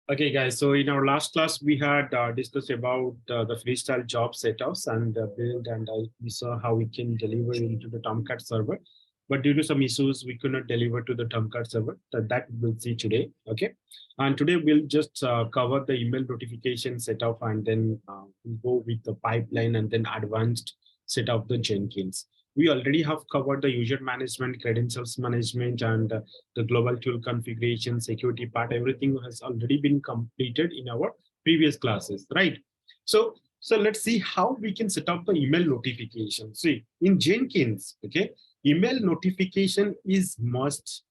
Okay, guys. So in our last class, we had discussed about the freestyle job setups and build, and we saw how we can deliver into the Tomcat server. But due to some issues, we could not deliver to the Tomcat server. That we'll see today. Okay, and today we'll just cover the email notification setup, and then we'll go with the pipeline and then advanced set of the Jenkins. We already have covered the user management, credentials management, and the global tool configuration, security part, everything has already been completed in our previous classes, right? So let's see how we can set up the email notification. See, in Jenkins, okay, email notification is must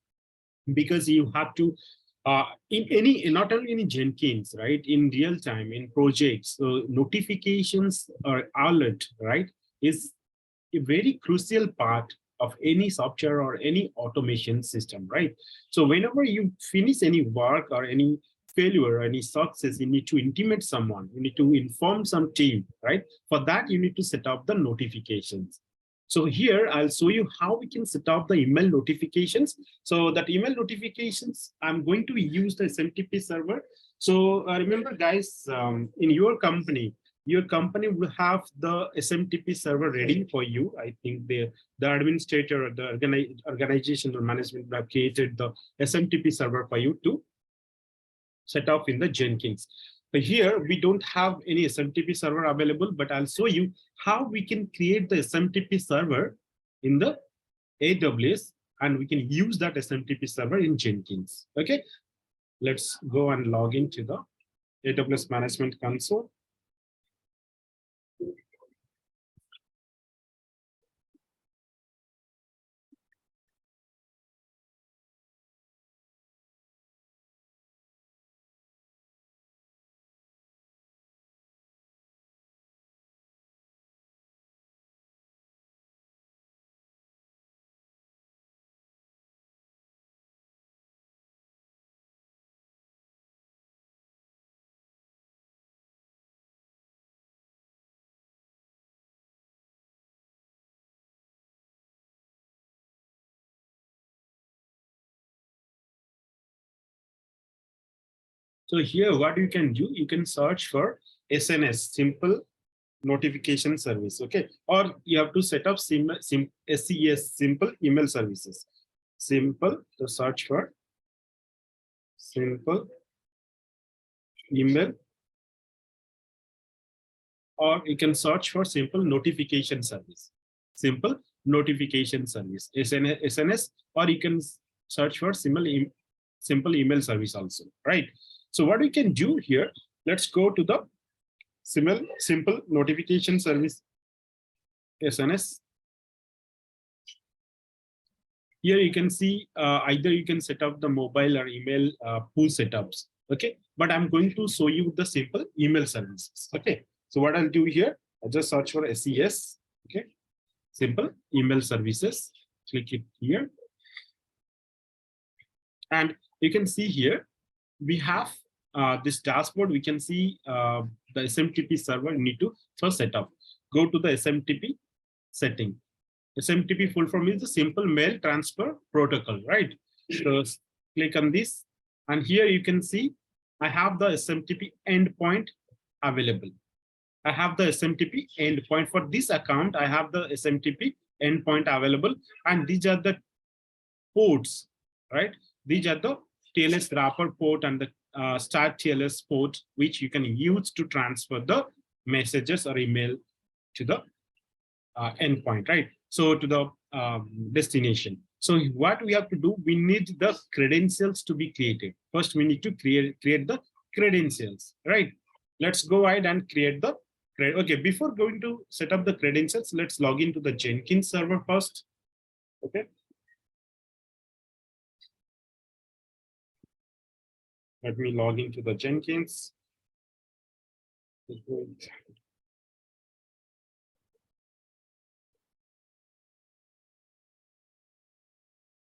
because you have to in any, not only in Jenkins, right, in real time in projects, so notifications or alert, right, is a very crucial part of any software or any automation system, right? So whenever you finish any work or any failure or any success, you need to intimate someone, you need to inform some team, right? For that, you need to set up the notifications. So here, I'll show you how we can set up the email notifications. So that email notifications, I'm going to use the SMTP server. So remember, guys, in your company will have the SMTP server ready for you. I think the administrator or the organization or management have created the SMTP server for you to set up in the Jenkins. But here we don't have any SMTP server available, but I'll show you how we can create the SMTP server in the AWS, and we can use that SMTP server in Jenkins. Okay, let's go and log into the AWS Management Console. So here, what you can do, you can search for SNS, simple notification service, okay? Or you have to set up SES, simple email services. Simple, to search for simple email, or you can search for simple notification service. Simple notification service, SNS, or you can search for simple email service also, right? So what we can do here, let's go to the simple notification service, SNS. Here you can see either you can set up the mobile or email pool setups, okay? But I'm going to show you the simple email services, okay? So what I'll do here, I'll just search for SES, okay? Simple email services, click it here. And you can see here, we have this dashboard. We can see the SMTP server you need to first set up. Go to the SMTP setting. SMTP full form is the simple mail transfer protocol, right? So click on this, and here you can see I have the SMTP endpoint available. I have the SMTP endpoint for this account. I have the SMTP endpoint available, and these are the ports, right? These are the TLS wrapper port and the start TLS port, which you can use to transfer the messages or email to the endpoint, right? So to the destination. So what we have to do, we need the credentials to be created. First, we need to create the credentials, right? Let's go ahead and create the, okay, before going to set up the credentials, let's log into the Jenkins server first, okay? Let me log into the Jenkins.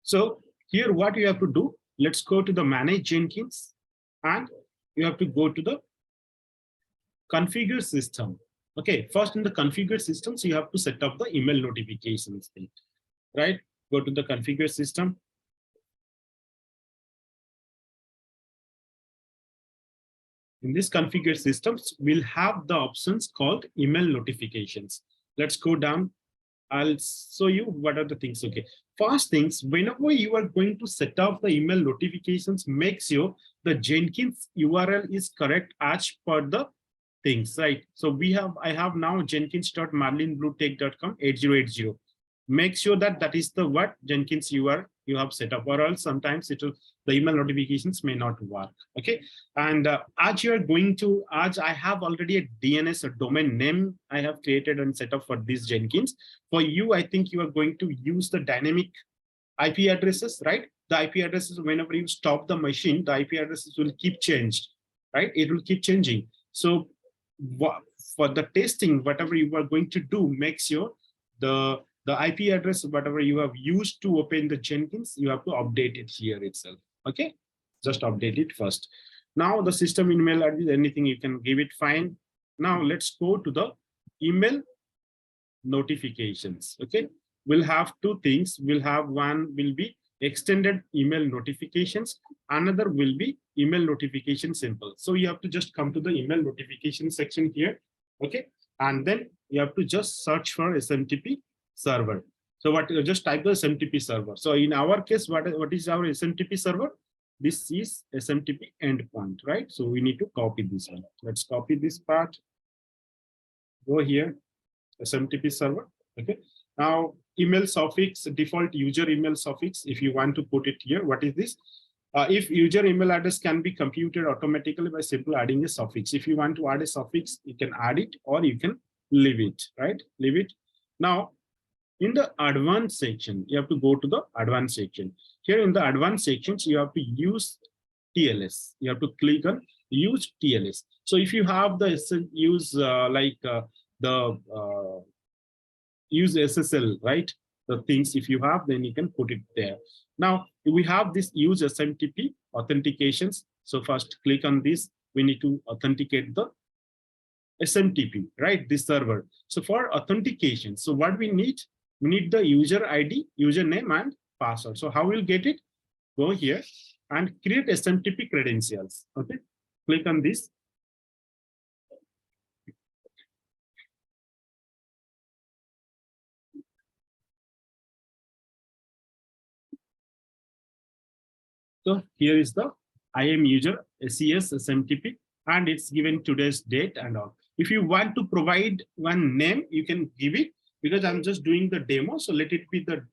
So here, what you have to do, let's go to the Manage Jenkins, and you have to go to the Configure System. Okay, first in the Configure System, so you have to set up the email notifications thing, right? Go to the Configure System. In this configured systems, we'll have the options called email notifications. Let's go down. I'll show you what are the things. Okay. First things, whenever you are going to set up the email notifications, make sure the Jenkins URL is correct as per the things, right? So I have now jenkins.marlinbluetech.com 8080. Make sure that that is the what Jenkins URL you have set up, or else sometimes the email notifications may not work. Okay. And as you are going to, as I have already a DNS, a domain name I have created and set up for this Jenkins. For you, I think you are going to use the dynamic IP addresses, right? The IP addresses, whenever you stop the machine, the IP addresses will keep changed, right? It will keep changing. So for the testing, whatever you are going to do, make sure the IP address, whatever you have used to open the Jenkins, you have to update it here itself. Okay, just update it first. Now the system email address, anything you can give it, fine. Now let's go to the email notifications. Okay, we'll have two things. We'll have one will be extended email notifications. Another will be email notification simple. So you have to just come to the email notification section here. Okay, and then you have to just search for SMTP server. So just type the SMTP server. So in our case, what is our SMTP server? This is SMTP endpoint, right? So we need to copy this one. Let's copy this part. Go here, SMTP server. Okay. Now email suffix, default user email suffix. If you want to put it here, what is this? If user email address can be computed automatically by simply adding a suffix. If you want to add a suffix, you can add it or you can leave it, right? Leave it. Now, in the advanced section, you have to go to the advanced section. Here in the advanced sections, you have to use TLS. You have to click on use TLS. So if you have the use use SSL, right? The things if you have, then you can put it there. Now we have this use SMTP authentications. So first click on this. We need to authenticate the SMTP, right? This server. So for authentication, so what we need the user ID, username, and password. So how we'll get it? Go here and create SMTP credentials. Okay, click on this. So here is the IAM user SES SMTP, and it's given today's date and all. If you want to provide one name, you can give it, because I'm just doing the demo. So let it be the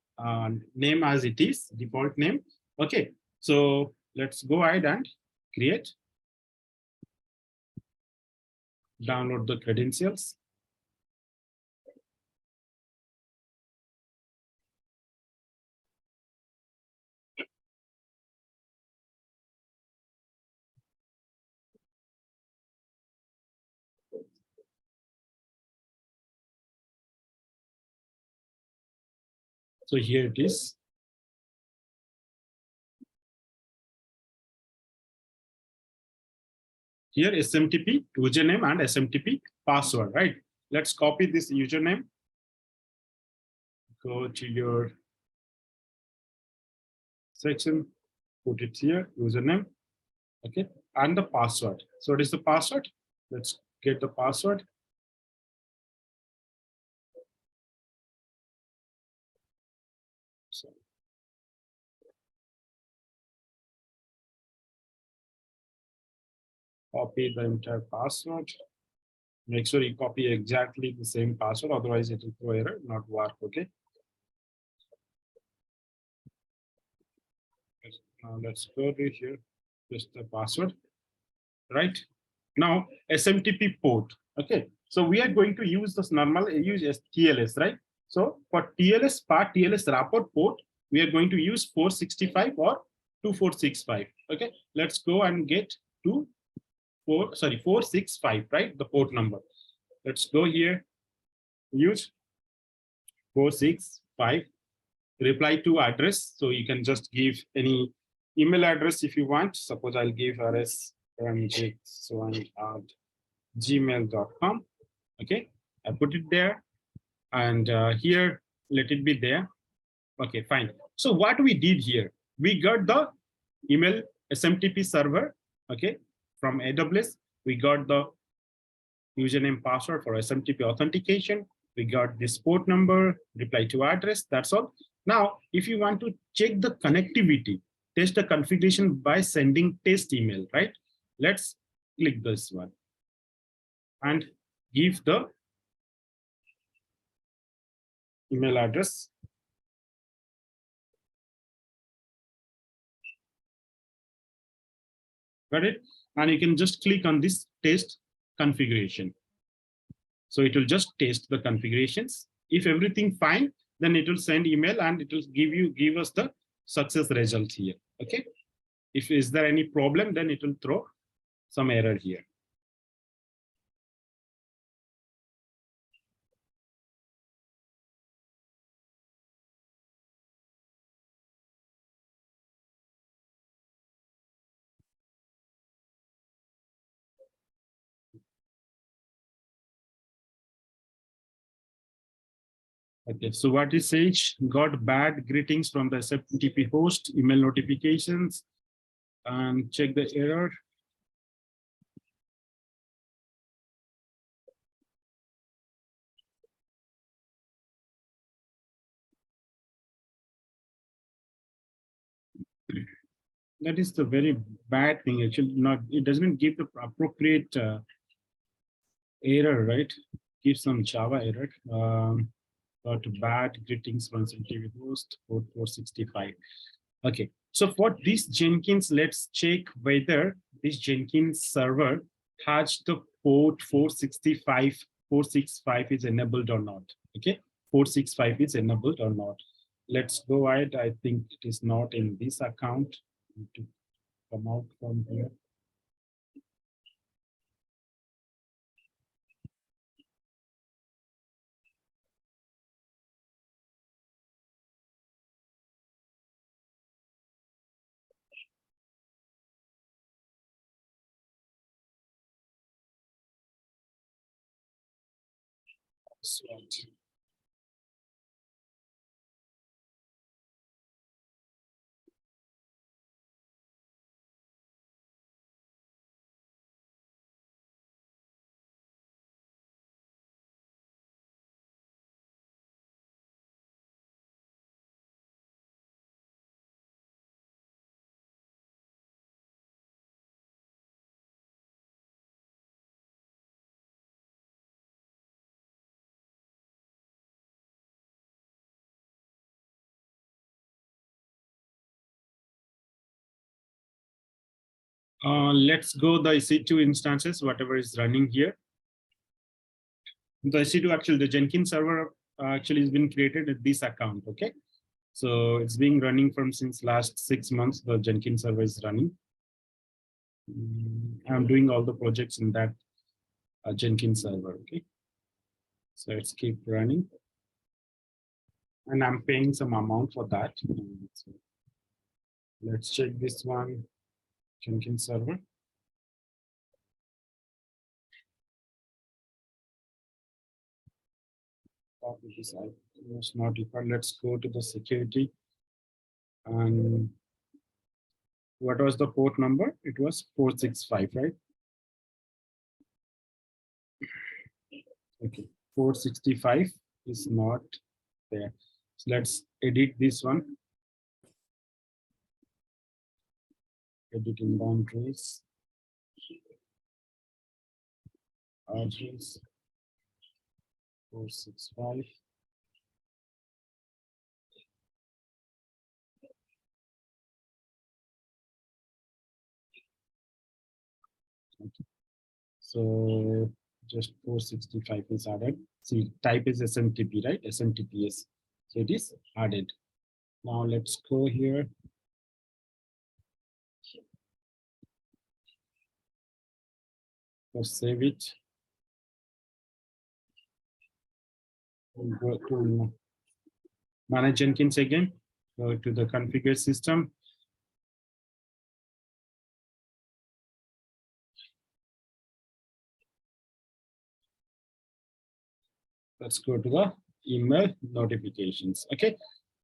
name as it is, default name. Okay, so let's go ahead and create. Download the credentials. So here it is. Here SMTP username and SMTP password, right? Let's copy this username. Go to your section, put it here, username, okay, and the password. So what is the password? Let's get the password. So copy the entire password. Make sure you copy exactly the same password, otherwise it will throw error, not work. Okay. Now let's go to here, just the password, right? Now SMTP port. Okay, so we are going to use this normal use TLS, right? So for TLS part, TLS rapport port, we are going to use 465 or 2465. Okay, let's go and get 465, right? The port number. Let's go here, use 465, reply to address. So you can just give any email address if you want. Suppose I'll give rs@gmail.com. Okay, I put it there, and here let it be there. Okay, fine. So what we did here, we got the email SMTP server, okay, from AWS. We got the username password for SMTP authentication. We got this port number, reply to address, that's all. Now, if you want to check the connectivity, test the configuration by sending test email, right? Let's click this one and give the email address. Got it? And you can just click on this test configuration. So it will just test the configurations. If everything fine, then it will send email and it will give us the success result here. Okay. If is there any problem, then it will throw some error here. Okay, so what is Sage? Got bad greetings from the SFTP host, email notifications, and check the error. That is the very bad thing. Actually, it doesn't give the appropriate error, right? Give some Java error. Got bad greetings from SFTP host, port 465. Okay, so for this Jenkins, let's check whether this Jenkins server has the port 465 is enabled or not. Okay, 465 is enabled or not. Let's go ahead. I think it is not in this account. Need to come out from here. Sweet. Let's go the EC2 instances, whatever is running here. The EC2 actually, the Jenkins server actually has been created at this account. Okay, so it's been running from since last 6 months. The Jenkins server is running. I'm doing all the projects in that Jenkins server. Okay, so let's keep running, and I'm paying some amount for that. So let's check this one, Jenkins server. Was not required. Let's go to the security. And what was the port number? It was 465, right? Okay, 465 is not there. So let's edit this one. Editing boundaries. Address 465. Okay. So just 465 is added. See, type is SMTP, right? SMTPS. So it is added. Now let's go here. Let's save it. We'll go to manage Jenkins again. Go to the configure system. Let's go to the email notifications. Okay,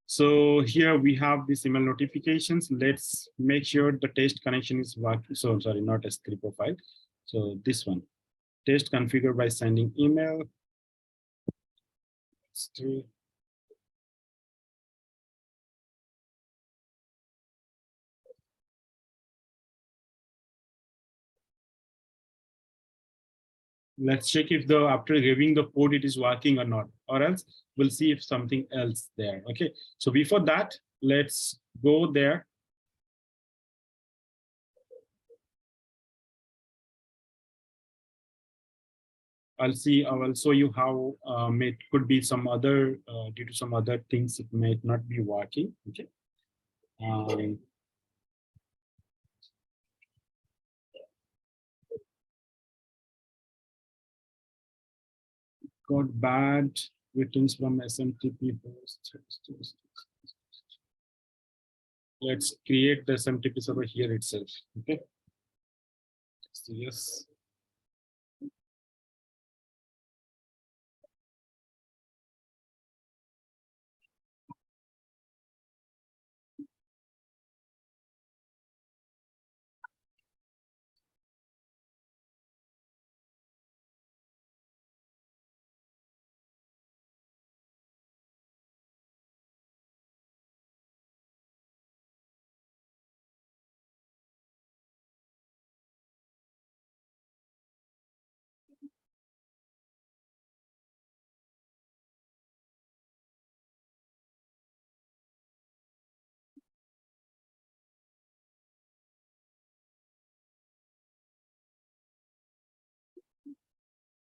so here we have these email notifications. Let's make sure the test connection is working. So sorry, not S3 profile. So this one, test configure by sending email. Let's check if the after reviewing the code it is working or not, or else we'll see if something else there. Okay, so before that, let's go there. I will show you how it could be some other due to some other things it might not be working. Okay. Got bad returns from SMTP post. Let's create the SMTP server here itself. Okay. So yes.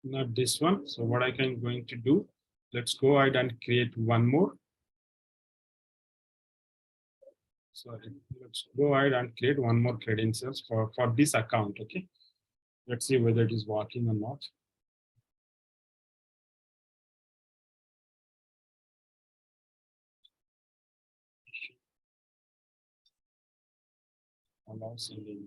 Not this one. So what I can going to do, let's go ahead and create one more. Sorry, let's go ahead and create one more credentials for this account. Okay, let's see whether it is working or not. Allow sending.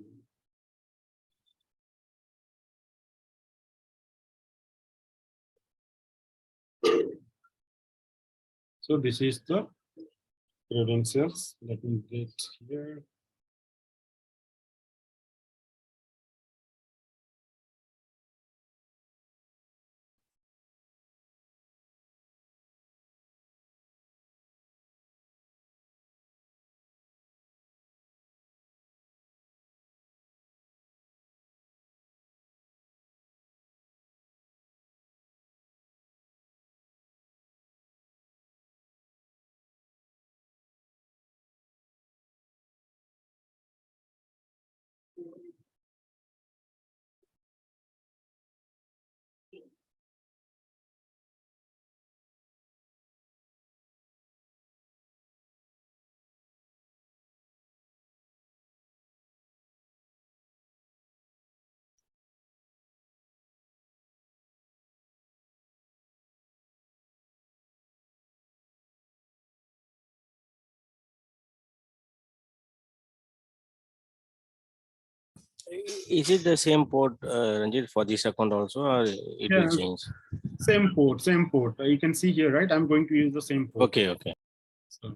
So this is the credentials. Let me get here. Is it the same port, Ranjit, for this account also, or it will change? Same port, same port. You can see here, right? I'm going to use the same port. Okay, okay. So,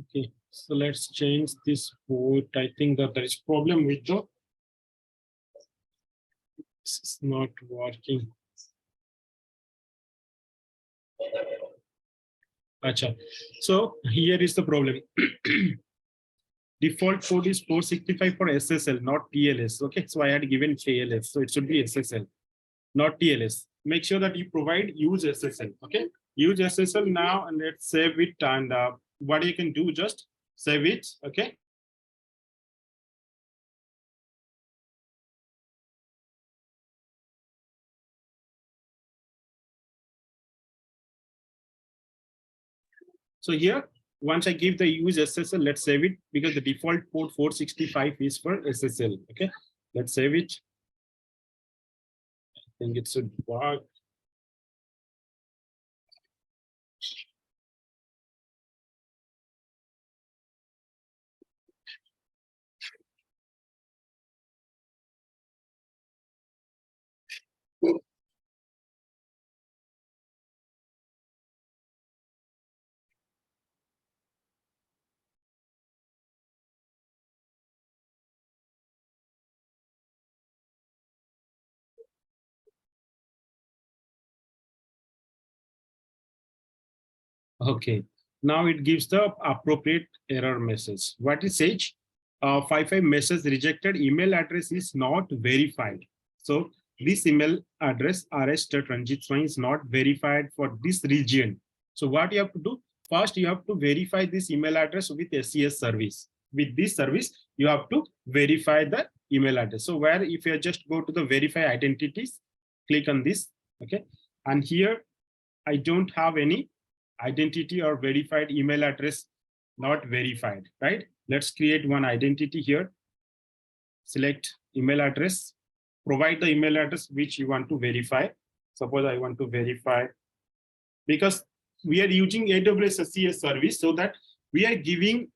Okay, so let's change this port. I think that there is problem with the, this is not working. Acha. So here is the problem. Default code is 465 for SSL, not TLS. Okay, so I had given TLS, so it should be SSL, not TLS. Make sure that you provide use SSL. Okay, use SSL now, and let's save it. And what you can do, just save it. Okay. So here, once I give the use SSL, let's save it, because the default port 465 is for SSL. Okay, let's save it. I think it should work. Okay, now it gives the appropriate error message. What it says? 55 message rejected, email address is not verified. So this email address rs.ranjitswamy is not verified for this region. So what you have to do? First, you have to verify this email address with SES service. With this service, you have to verify the email address. So where, if you just go to the verify identities, click on this. Okay, and here I don't have any identity or verified email address, not verified, right? Let's create one identity here. Select email address, provide the email address which you want to verify. Suppose I want to verify, because we are using AWS SES service, so that we are giving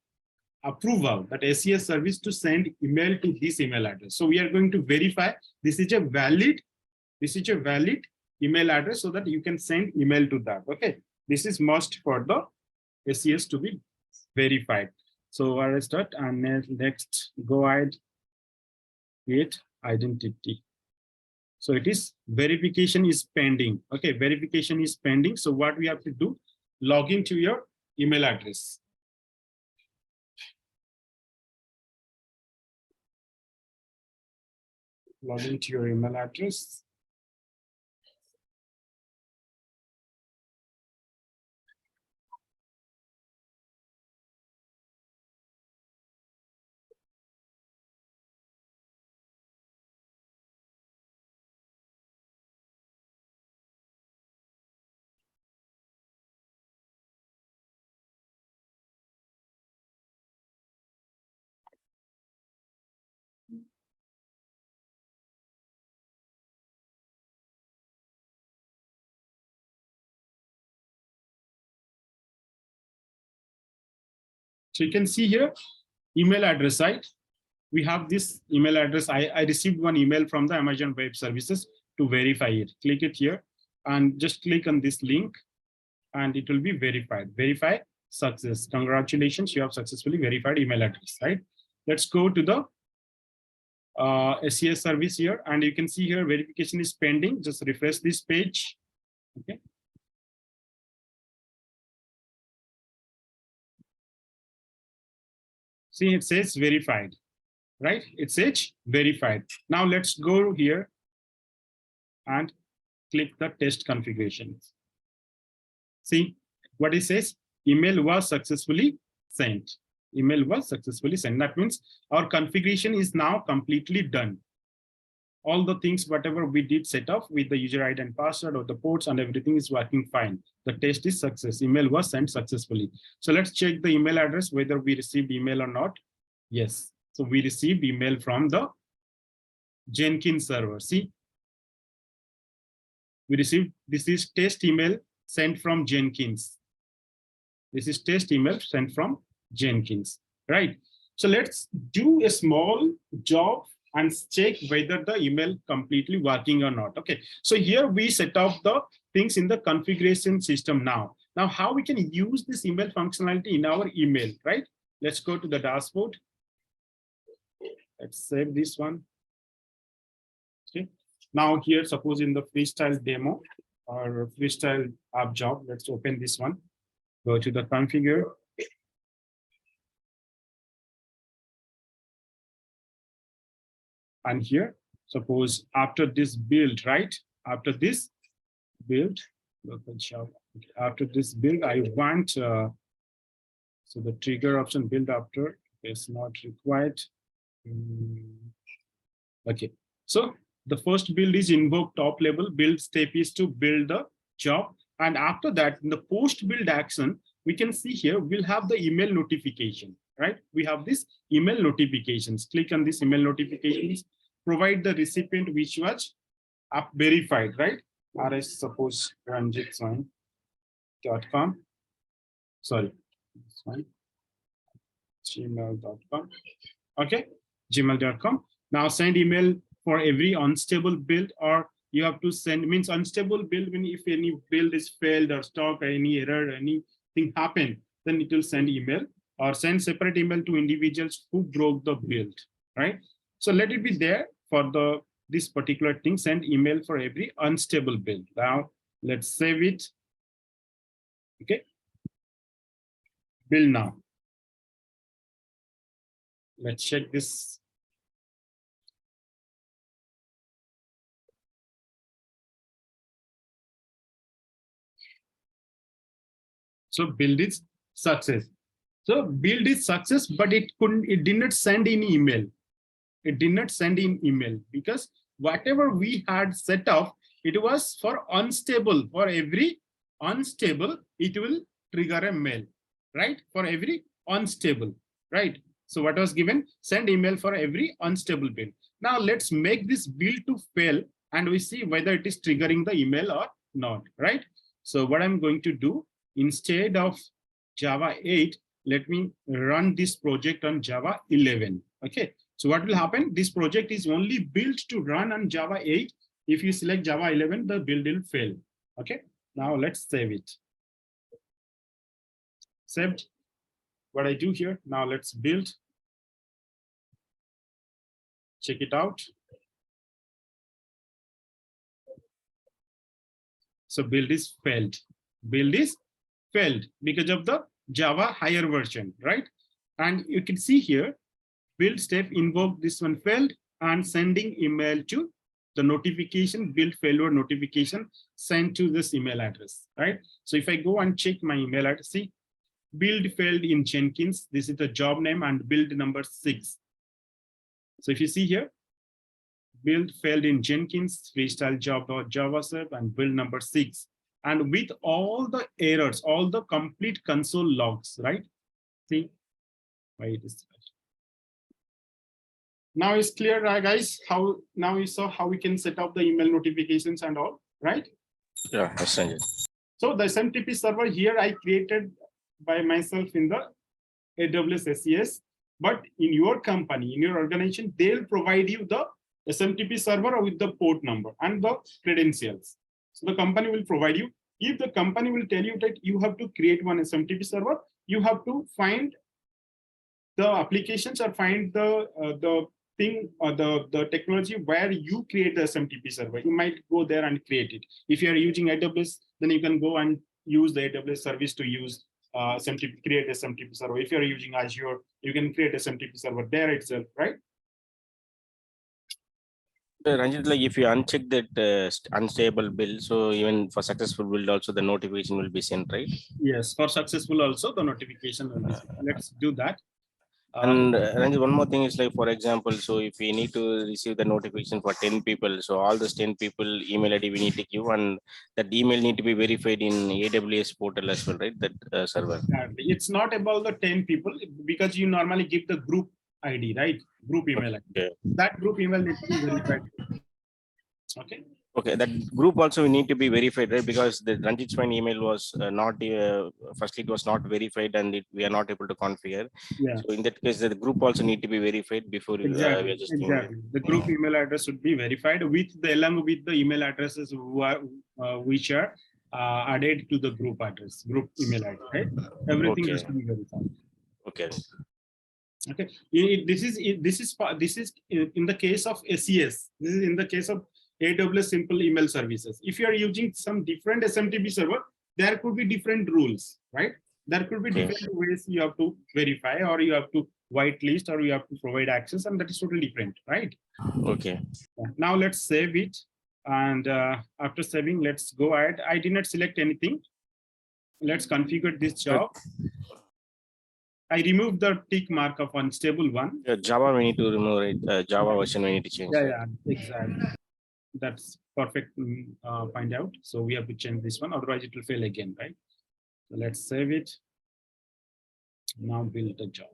approval that SES service to send email to this email address. So we are going to verify this is a valid email address, so that you can send email to that. Okay, this is must for the SES to be verified. So I start, and next go ahead, create identity. So it is verification is pending. Okay, verification is pending. So what we have to do, log into your email address. Log into your email address. So you can see here, email address, right? We have this email address. I received one email from the Amazon Web Services to verify it. Click it here and just click on this link, and it will be verified. Verify success. Congratulations, you have successfully verified email address, right? Let's go to the SES service here, and you can see here verification is pending. Just refresh this page. Okay. See, it says verified, right? It says verified. Now let's go here and click the test configuration. See what it says, email was successfully sent. Email was successfully sent. That means our configuration is now completely done. All the things, whatever we did set up with the user ID and password or the ports and everything is working fine. The test is success. Email was sent successfully. So let's check the email address, whether we received email or not. Yes. So we received email from the Jenkins server. See, we received, this is test email sent from Jenkins. This is test email sent from Jenkins, right? So let's do a small job and check whether the email completely working or not. Okay, so here we set up the things in the configuration system now. Now, how we can use this email functionality in our email, right? Let's go to the dashboard. Let's save this one. Okay. Now here, suppose in the freestyle demo or freestyle app job, let's open this one. Go to the configure. And here, suppose after this build, right? After this build, local job. After this build, I want, so the trigger option build after is not required. Okay, so the first build is invoke top level. Build step is to build the job. And after that, in the post build action, we can see here, we'll have the email notification, right? We have this email notifications. Click on this email notifications, provide the recipient which was up verified, right? RS suppose ranjitswine.com. Sorry, gmail.com. Okay, gmail.com. Now send email for every unstable build, or you have to send, means unstable build when if any build is failed or stuck or any error, anything happened, then it will send email, or send separate email to individuals who broke the build, right? So let it be there for this particular thing, send email for every unstable build. Now let's save it. Okay. Build now. Let's check this. So build is success. So build is success, but it did not send in email. It did not send in email because whatever we had set up, it was for unstable. For every unstable, it will trigger a mail, right? For every unstable, right? So what was given? Send email for every unstable build. Now let's make this build to fail and we see whether it is triggering the email or not, right? So what I'm going to do, instead of Java 8, let me run this project on Java 11. Okay, so what will happen? This project is only built to run on Java 8. If you select Java 11, the build will fail. Okay, now let's save it. Saved. What I do here, now let's build. Check it out. So build is failed. Build is failed because of the Java higher version, right? And you can see here, build step invoke this one failed and sending email to the notification, build failure notification sent to this email address, right? So if I go and check my email address, see, build failed in Jenkins. This is the job name and build number 6. So if you see here, build failed in Jenkins, freestyle job.javascript and build number 6. And with all the errors, all the complete console logs, right? See, wait a second. Now it's clear, guys, how now you saw how we can set up the email notifications and all, right? Yeah, that's it. So the SMTP server here I created by myself in the AWS SES, but in your company, in your organization, they'll provide you the SMTP server with the port number and the credentials. So the company will provide you. If the company will tell you that you have to create one SMTP server, you have to find the applications or find the thing or the technology where you create the SMTP server. You might go there and create it. If you are using AWS, then you can go and use the AWS service to use SMTP, create SMTP server. If you are using Azure, you can create SMTP server there itself, right? Ranjit, like if you uncheck that unstable build, so even for successful build also the notification will be sent, right? Yes, for successful also the notification will be sent. Let's do that. And Ranjit, one more thing is like, for example, so if we need to receive the notification for 10 people, so all those 10 people email ID we need to give, and that email need to be verified in AWS portal as well, right? That server. Exactly. It's not about the 10 people because you normally give the group ID, right? Group email ID. Okay. That group email needs to be verified. Okay. Okay, that group also need to be verified, right? Because the Ranjit's fine email was not, firstly, it was not verified and we are not able to configure. Yeah. So in that case, the group also need to be verified before exactly. we are just exactly. The group email address should be verified with the along with the email addresses which are added to the group address, group email ID, right? Everything has to be verified. Okay. Okay. This is in the case of SES. This is in the case of AWS Simple Email Services. If you are using some different SMTP server, there could be different rules, right? There could be different ways you have to verify, or you have to whitelist, or you have to provide access, and that is totally different, right? Okay. Now let's save it. And after saving, let's go ahead. I did not select anything. Let's configure this job. I removed the tick mark of unstable one. Java, we need to remove it. Java version, we need to change. Yeah, exactly. That's perfect. Find out. So we have to change this one, otherwise it will fail again, right? So let's save it. Now build the job.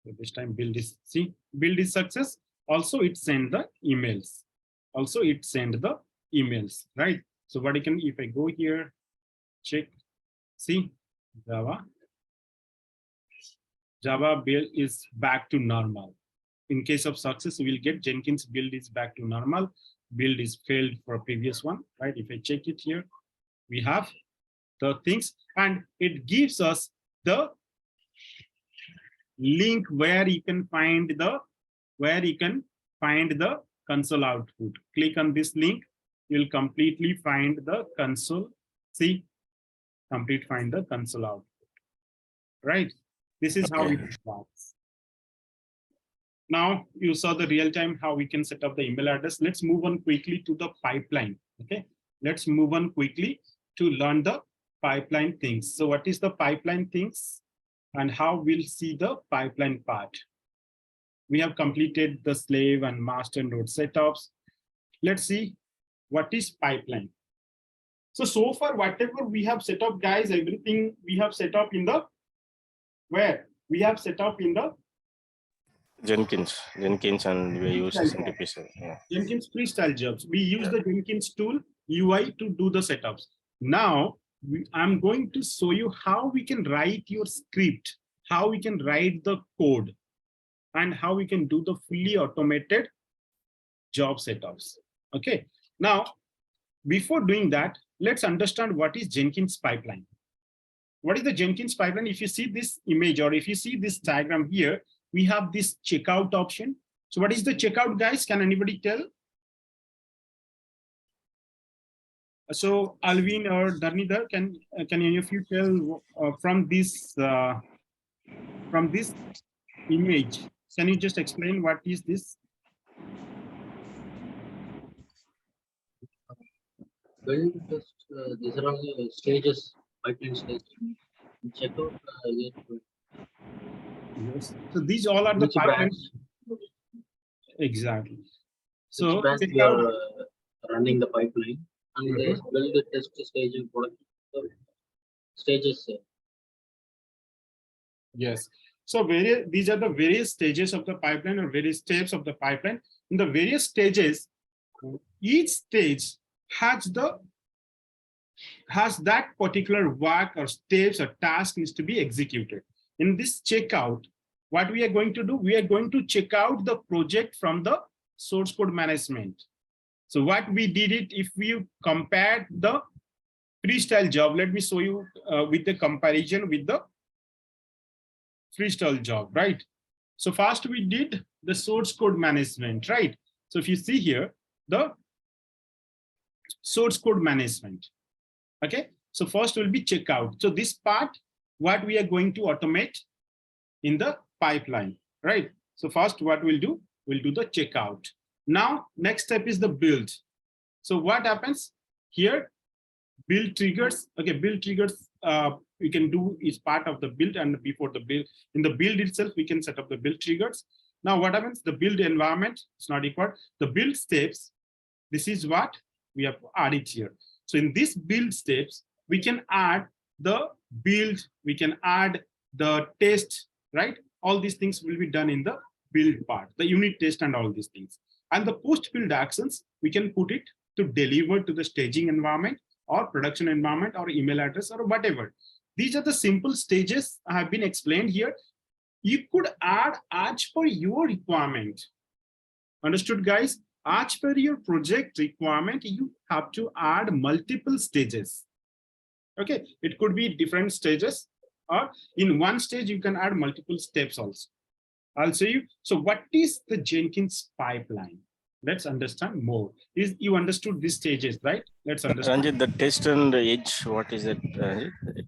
So this time build is, see, build is success. Also it send the emails. Also it send the emails, right? So what I can, if I go here, check, see, Java build is back to normal. In case of success, we will get Jenkins build is back to normal. Build is failed for a previous one, right? If I check it here, we have the things, and it gives us the link where you can find the console output. Click on this link, you'll completely find the console. See, find the console output, right? This is how it works. Now you saw the real time how we can set up the email address. Let's move on quickly to the pipeline. Okay, let's move on quickly to learn the pipeline things. So what is the pipeline things and how we'll see the pipeline part? We have completed the slave and master node setups. Let's see what is pipeline. So far, whatever we have set up, guys, everything we have set up in the where? We have set up in the Jenkins, and we use SMTP. Yeah. Jenkins freestyle jobs. We use the Jenkins tool UI to do the setups. Now, I'm going to show you how we can write your script, how we can write the code, and how we can do the fully automated job setups. Okay. Now, before doing that, let's understand what is Jenkins pipeline. What is the Jenkins pipeline? If you see this image, or if you see this diagram here, we have this checkout option. So what is the checkout, guys? Can anybody tell? So Alvin or Dharnidhar, can any of you tell from this image? Can you just explain what is this? Build test. These are all the stages, pipeline stage. Checkout. Yes. So these all are the pipelines. Exactly. So you are running the pipeline, and build the test stage and product stages. Yes. So these are the various stages of the pipeline, or various steps of the pipeline. In the various stages, each stage has that particular work or steps or task needs to be executed. In this checkout, what we are going to do, we are going to check out the project from the source code management. So what we did it, if we compared the freestyle job, let me show you with the comparison with the freestyle job, right? So first we did the source code management, right? So if you see here, the source code management, okay? So first will be checkout. So this part, what we are going to automate in the pipeline, right? So first what we'll do the checkout. Now, next step is the build. So what happens here? Build triggers. Okay, build triggers we can do is part of the build, and before the build, in the build itself, we can set up the build triggers. Now, what happens? The build environment is not equal. The build steps, this is what we have added here. So in these build steps, we can add the build, we can add the test, right? All these things will be done in the build part, the unit test and all these things. And the post-build actions, we can put it to deliver to the staging environment or production environment or email address or whatever. These are the simple stages I have been explained here. You could add as per your requirement. Understood, guys? As per your project requirement, you have to add multiple stages. Okay, it could be different stages, or in one stage you can add multiple steps also. I'll show you. So what is the Jenkins pipeline? Let's understand more. Is you understood these stages, right? Let's understand. Ranjit, the test and edge, what is it?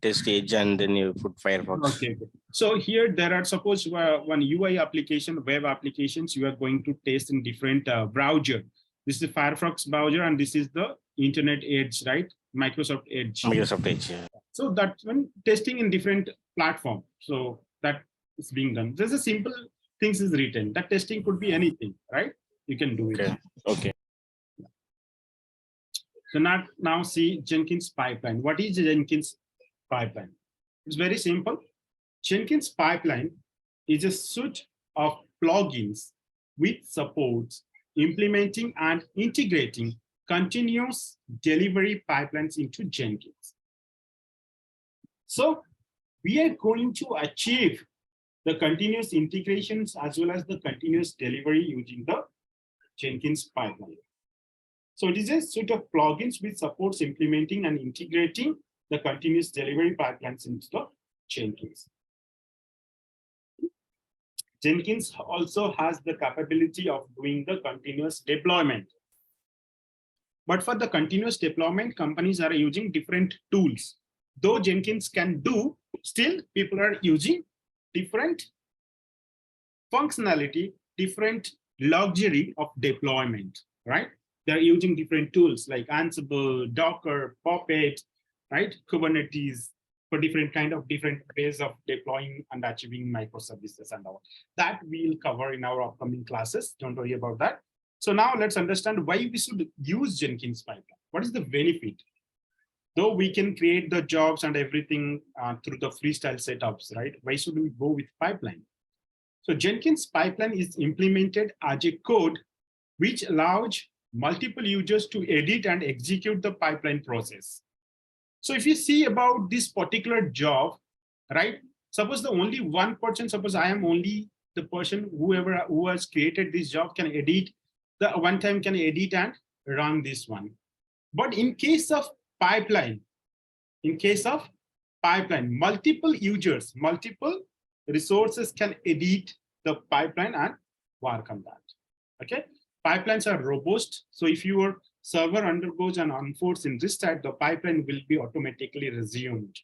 Test edge and then you put Firefox. Okay. So here there are, suppose one UI application, web applications, you are going to test in different browser. This is Firefox browser and this is the Internet Edge, right? Microsoft Edge. Microsoft Edge. Yeah. So that's when testing in different platform. So that is being done. There's a simple things is written. That testing could be anything, right? You can do it. Okay. Okay. So now see Jenkins pipeline. What is Jenkins pipeline? It's very simple. Jenkins pipeline is a suite of plugins which supports implementing and integrating continuous delivery pipelines into Jenkins. So we are going to achieve the continuous integrations as well as the continuous delivery using the Jenkins pipeline. So it is a suite of plugins which supports implementing and integrating the continuous delivery pipelines into the Jenkins. Jenkins also has the capability of doing the continuous deployment. But for the continuous deployment, companies are using different tools. Though Jenkins can do, still people are using different functionality, different luxury of deployment, right? They're using different tools like Ansible, Docker, Puppet, right? Kubernetes for different ways of deploying and achieving microservices and all. That we'll cover in our upcoming classes. Don't worry about that. So now let's understand why we should use Jenkins pipeline. What is the benefit? Though we can create the jobs and everything through the freestyle setups, right? Why should we go with pipeline? So Jenkins pipeline is implemented as a code which allows multiple users to edit and execute the pipeline process. So if you see about this particular job, right? Suppose the only one person, suppose I am only the person, who has created this job can edit, the one time can edit and run this one. But in case of pipeline, multiple users, multiple resources can edit the pipeline and work on that. Okay, pipelines are robust. So if your server undergoes an unforced in restart, the pipeline will be automatically resumed.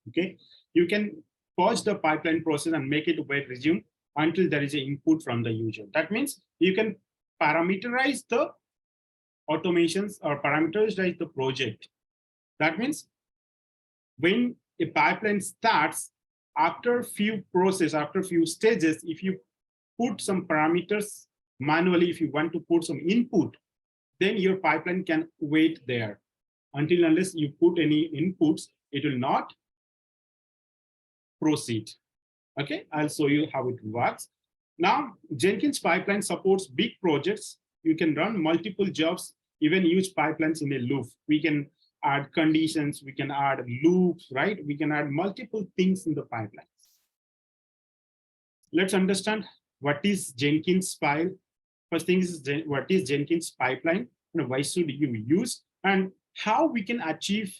Okay, you can pause the pipeline process and make it wait resume until there is an input from the user. That means you can parameterize the automations or parameterize the project. That means when a pipeline starts, after few stages, if you put some parameters manually, if you want to put some input, then your pipeline can wait there until unless you put any inputs, it will not proceed. Okay, I'll show you how it works. Now, Jenkins pipeline supports big projects. You can run multiple jobs, even use pipelines in a loop. We can add conditions, we can add loops, right? We can add multiple things in the pipelines. Let's understand what is Jenkins file. First thing is what is Jenkins pipeline and why should you use and how we can achieve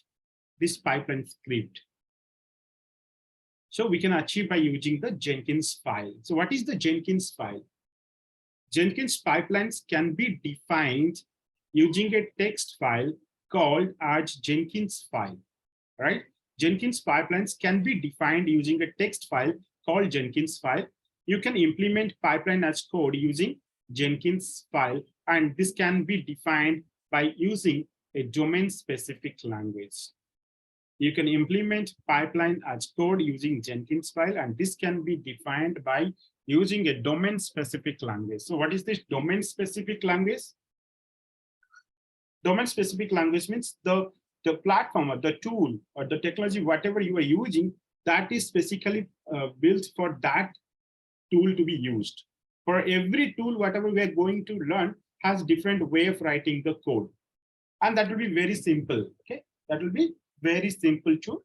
this pipeline script. So we can achieve by using the Jenkins file. So what is the Jenkins file? Jenkins pipelines can be defined using a text file called as Jenkins file, right? Jenkins pipelines can be defined using a text file called Jenkins file. You can implement pipeline as code using Jenkins file, and this can be defined by using a domain-specific language. You can implement pipeline as code using Jenkins file, and this can be defined by using a domain-specific language. So what is this domain-specific language? Domain-specific language means the platform or the tool or the technology, whatever you are using, that is specifically built for that tool to be used. For every tool, whatever we are going to learn has different way of writing the code. And that will be very simple, okay? That will be very simple to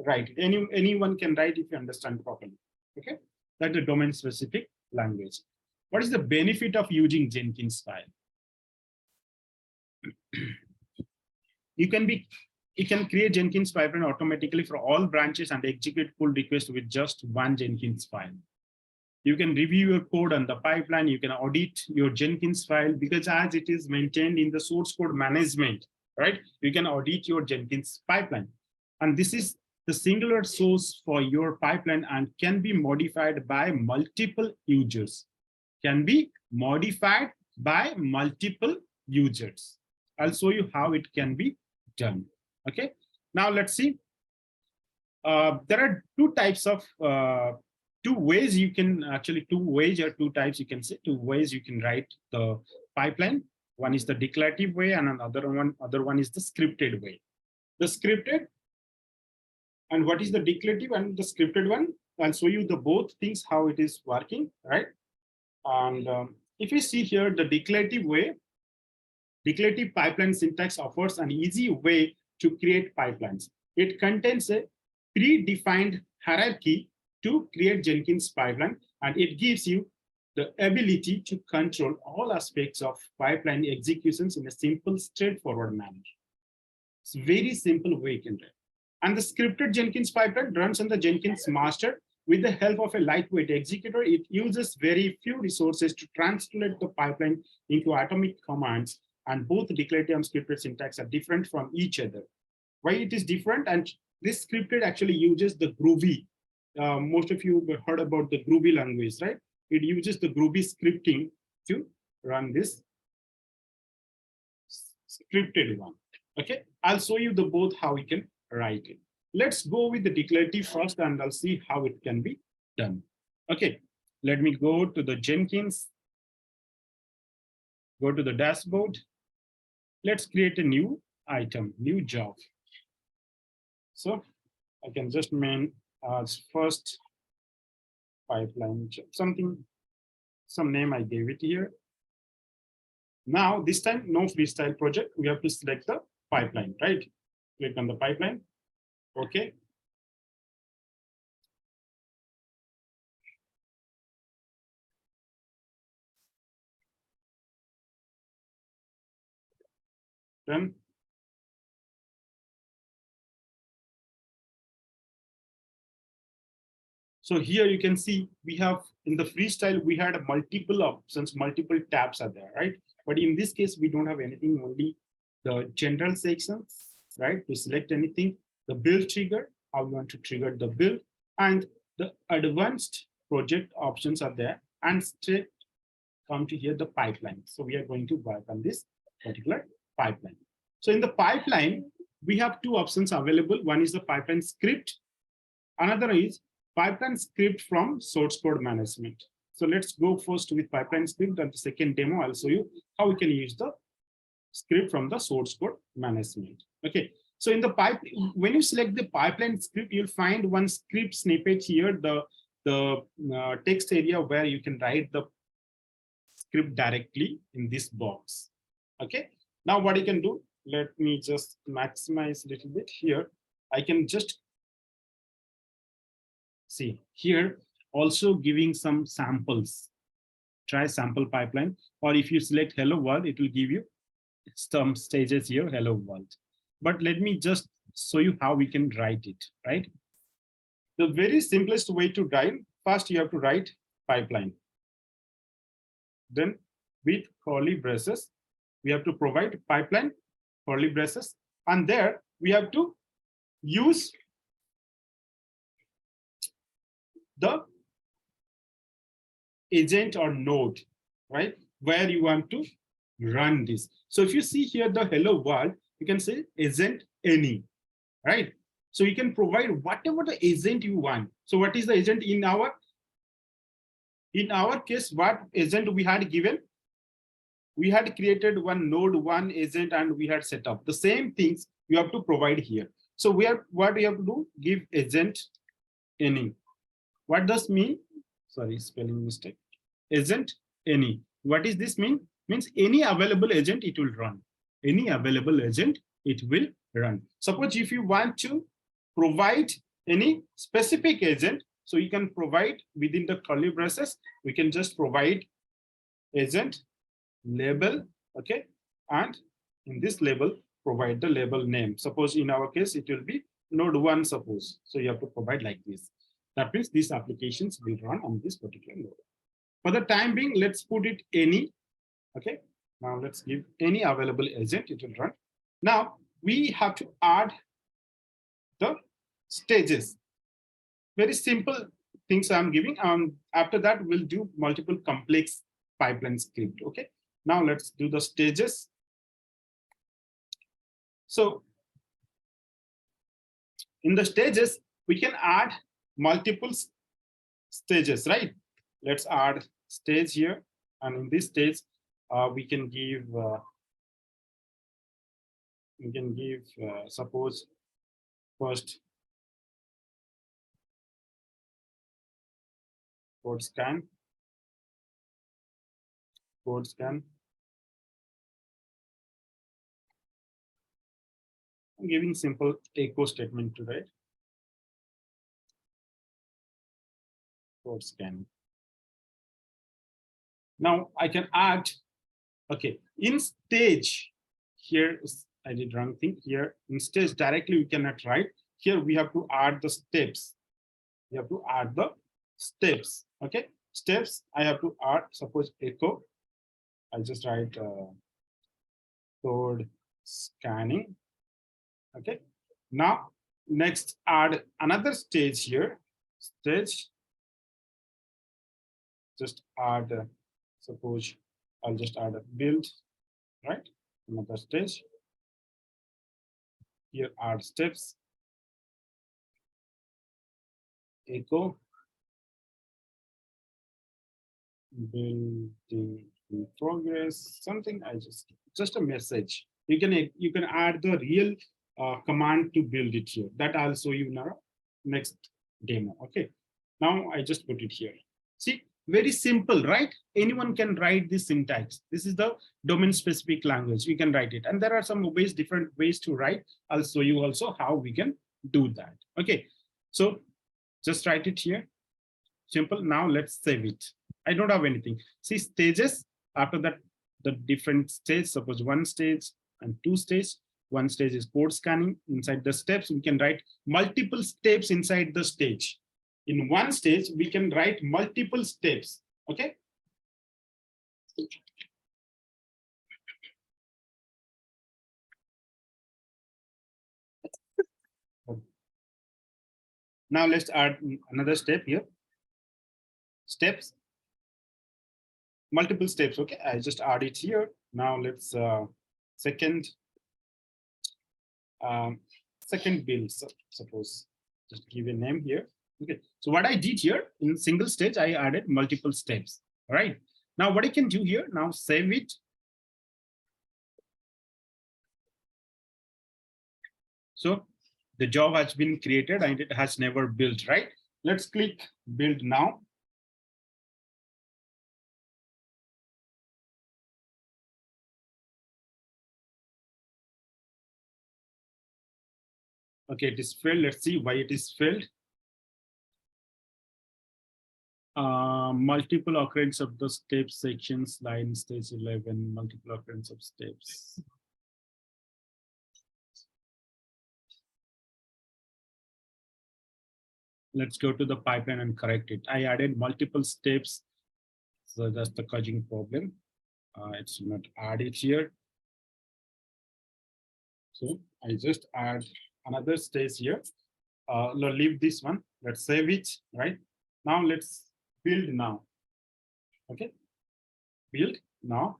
write. Anyone can write if you understand properly. Okay, that's a domain specific language. What is the benefit of using Jenkins file? You can create Jenkins pipeline automatically for all branches and execute pull requests with just one Jenkins file. You can review your code on the pipeline. You can audit your Jenkins file because as it is maintained in the source code management, right? You can audit your Jenkins pipeline. And this is the singular source for your pipeline and can be modified by multiple users. Can be modified by multiple users. I'll show you how it can be done. Okay, now let's see. There are two types of two ways you can actually two ways or two types you can say two ways you can write the pipeline. One is the declarative way and another one is the scripted way. The scripted and what is the declarative and the scripted one, I'll show you the both things how it is working, right? And if you see here the declarative way, declarative pipeline syntax offers an easy way to create pipelines. It contains a predefined hierarchy to create Jenkins pipeline, and it gives you the ability to control all aspects of pipeline executions in a simple, straightforward manner. It's a very simple way you can do it. And the scripted Jenkins pipeline runs on the Jenkins master with the help of a lightweight executor. It uses very few resources to translate the pipeline into atomic commands, and both declarative and scripted syntax are different from each other. Why it is different? And this scripted actually uses the Groovy. Most of you heard about the Groovy language, right? It uses the Groovy scripting to run this scripted one. Okay, I'll show you the both how we can write it. Let's go with the declarative first, and I'll see how it can be done. Okay, let me go to the Jenkins, go to the dashboard. Let's create a new item, new job. So I can just main as first pipeline, some name I gave it here. Now this time no freestyle project, we have to select the pipeline, right? Click on the pipeline. Okay. Then so here you can see we have in the freestyle, we had multiple options, multiple tabs are there, right? But in this case, we don't have anything, only the general sections, right? To select anything, the build trigger, how we want to trigger the build, and the advanced project options are there, and straight come to here the pipeline. So we are going to work on this particular pipeline. So in the pipeline, we have two options available. One is the pipeline script. Another is pipeline script from source code management. So let's go first with pipeline script, and the second demo, I'll show you how we can use the script from the source code management. Okay, so in the pipe, when you select the pipeline script, you'll find one script snippet here, the text area where you can write the script directly in this box. Okay, now what you can do, let me just maximize a little bit here. I can just see here also giving some samples. Try sample pipeline, or if you select hello world, it will give you some stages here, hello world. But let me just show you how we can write it, right? The very simplest way to write, first you have to write pipeline. Then with curly braces, we have to provide pipeline, curly braces, and there we have to use the agent or node, right? Where you want to run this. So if you see here the hello world, you can say agent any, right? So you can provide whatever the agent you want. So what is the agent in our case, what agent we had given? We had created one node, one agent, and we had set up the same things you have to provide here. So what we have to do, give agent any. What does mean? Sorry, spelling mistake. Agent any. What does this mean? Means any available agent it will run. Any available agent it will run. Suppose if you want to provide any specific agent, So you can provide within the curly braces, we can just provide agent label, okay, and in this label provide the label name. Suppose in our case it will be node 1, suppose. So you have to provide like this. That means these applications will run on this particular node. For the time being, let's put it any. Okay, now let's give any available agent, it will run. Now we have to add the stages. Very simple things I'm giving. After that, we'll do multiple complex pipeline script. Okay, now let's do the stages. So in the stages, we can add multiple stages, right? Let's add stage here, and in this stage, we can give suppose first code scan. I'm giving simple echo statement to write. Code scan. Now I can add, okay, in stage, here I did wrong thing here. In stage directly we cannot write. Here we have to add the steps. We have to add the steps. Okay, steps I have to add, suppose echo. I'll just write code scanning. Okay, now next add another stage here. Stage, just add, suppose I'll just add a build, right? Another stage. Here add steps. Echo. Building in progress. Something I just a message. You can add the real command to build it here. That I'll show you in our next demo. Okay. Now I just put it here. See, very simple, right? Anyone can write this syntax. This is the domain specific language. You can write it. And there are some ways, different ways to write. I'll show you also how we can do that. Okay. So just write it here. Simple. Now let's save it. I don't have anything. See stages. After that, the different stages, suppose 1 stage and 2 stages. 1 stage is code scanning. Inside the steps, we can write multiple steps inside the stage. In 1 stage, we can write multiple steps. Okay. Now let's add another step here. Steps. Multiple steps. Okay, I just add it here. Now let's second build. Suppose just give a name here. Okay, so what I did here in single stage, I added multiple steps. All right. Now what I can do here, now save it. So the job has been created and it has never built, right? Let's click build now. Okay, it is failed. Let's see why it is failed. Multiple occurrence of the step sections, line stage 11, multiple occurrence of steps. Let's go to the pipeline and correct it. I added multiple steps. So that's the causing problem. It's not added here. So I just add another stage here. Leave this one. Let's save it, right? Now let's build now. Okay, build now.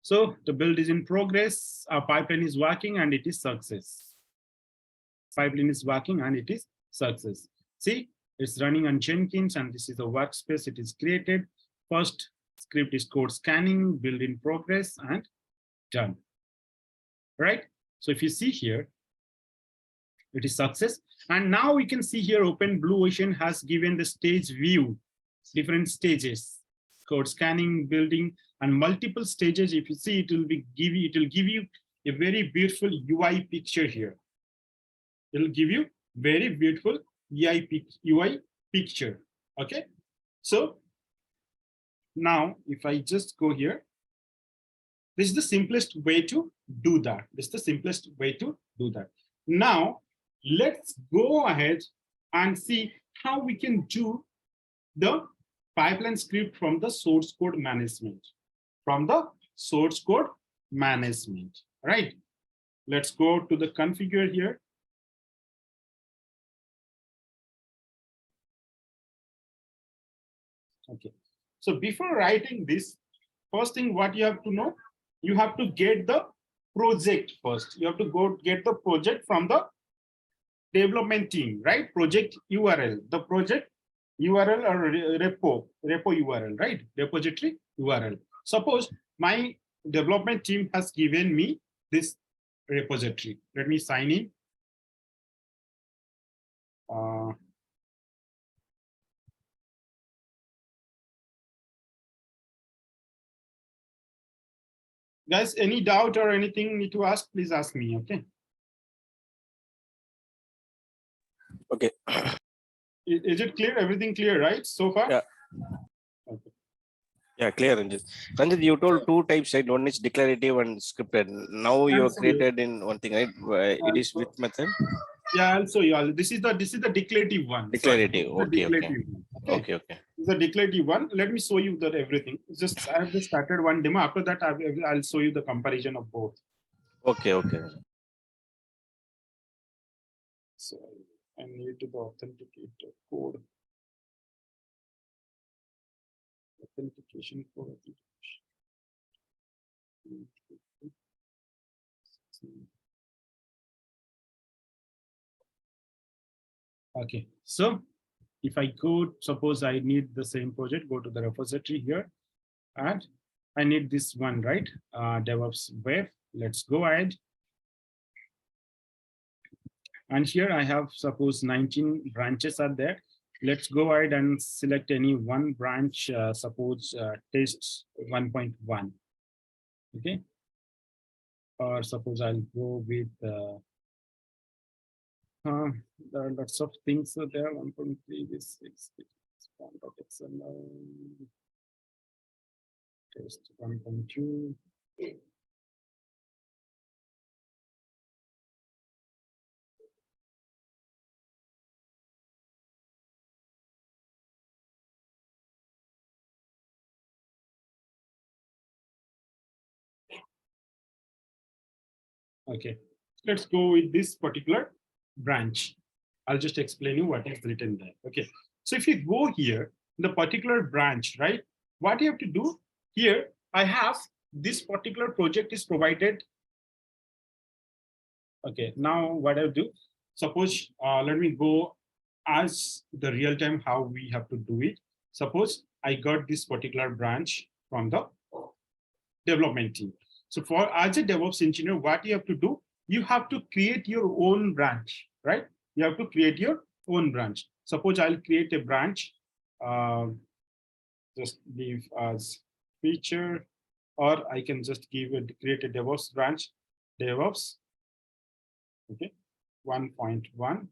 So the build is in progress. Our pipeline is working and it is success. Pipeline is working and it is success. See, it's running on Jenkins and this is the workspace it is created. First script is code scanning, build in progress and done. Right? So if you see here, it is success. And now we can see here Open Blue Ocean has given the stage view, different stages, code scanning, building, and multiple stages. If you see, it will give you a very beautiful UI picture here. It will give you very beautiful UI picture. Okay, so now if I just go here, this is the simplest way to do that. This is the simplest way to do that. Now let's go ahead and see how we can do the pipeline script from the source code management. From the source code management, right? Let's go to the configure here. Okay, so before writing this, first thing what you have to know, you have to get the project first. You have to go get the project from the development team, right? Project URL, the project URL or repo URL, right? Repository URL. Suppose my development team has given me this repository. Let me sign in. Guys, any doubt or anything need to ask, please ask me, okay? Okay. Is it clear? Everything clear, right? So far? Yeah. Okay. Yeah, clear, Ranjit. Ranjit, you told two types, right? One is declarative and scripted. Now you have created in one thing, right? It is with method. Yeah, also, yeah. This is the declarative one. Declarative. Sorry, Okay, declarative okay. one. Okay, okay. This is the declarative one. Let me show you that everything. Just I have just started one demo. After that, I'll show you the comparison of both. Okay, okay. So I need to authenticate the code. Authentication code. Okay, so if I go, suppose I need the same project, go to the repository here, and I need this one, right? DevOps web. Let's go ahead. And here I have, suppose 19 branches are there. Let's go ahead and select any one branch, suppose test 1.1. Okay. Or suppose I'll go with, there are lots of things there. 1.3, this 6, XML, test 1.2. Okay, let's go with this particular branch. I'll just explain you what is written there. Okay, so if you go here, the particular branch, right? What you have to do here, I have this particular project is provided. Okay, now what I'll do, suppose let me go as the real time how we have to do it. Suppose I got this particular branch from the development team. So for as a DevOps engineer, what you have to do, you have to create your own branch, right? You have to create your own branch. Suppose I'll create a branch, just leave as feature, or I can just create a DevOps branch, DevOps, okay, 1.1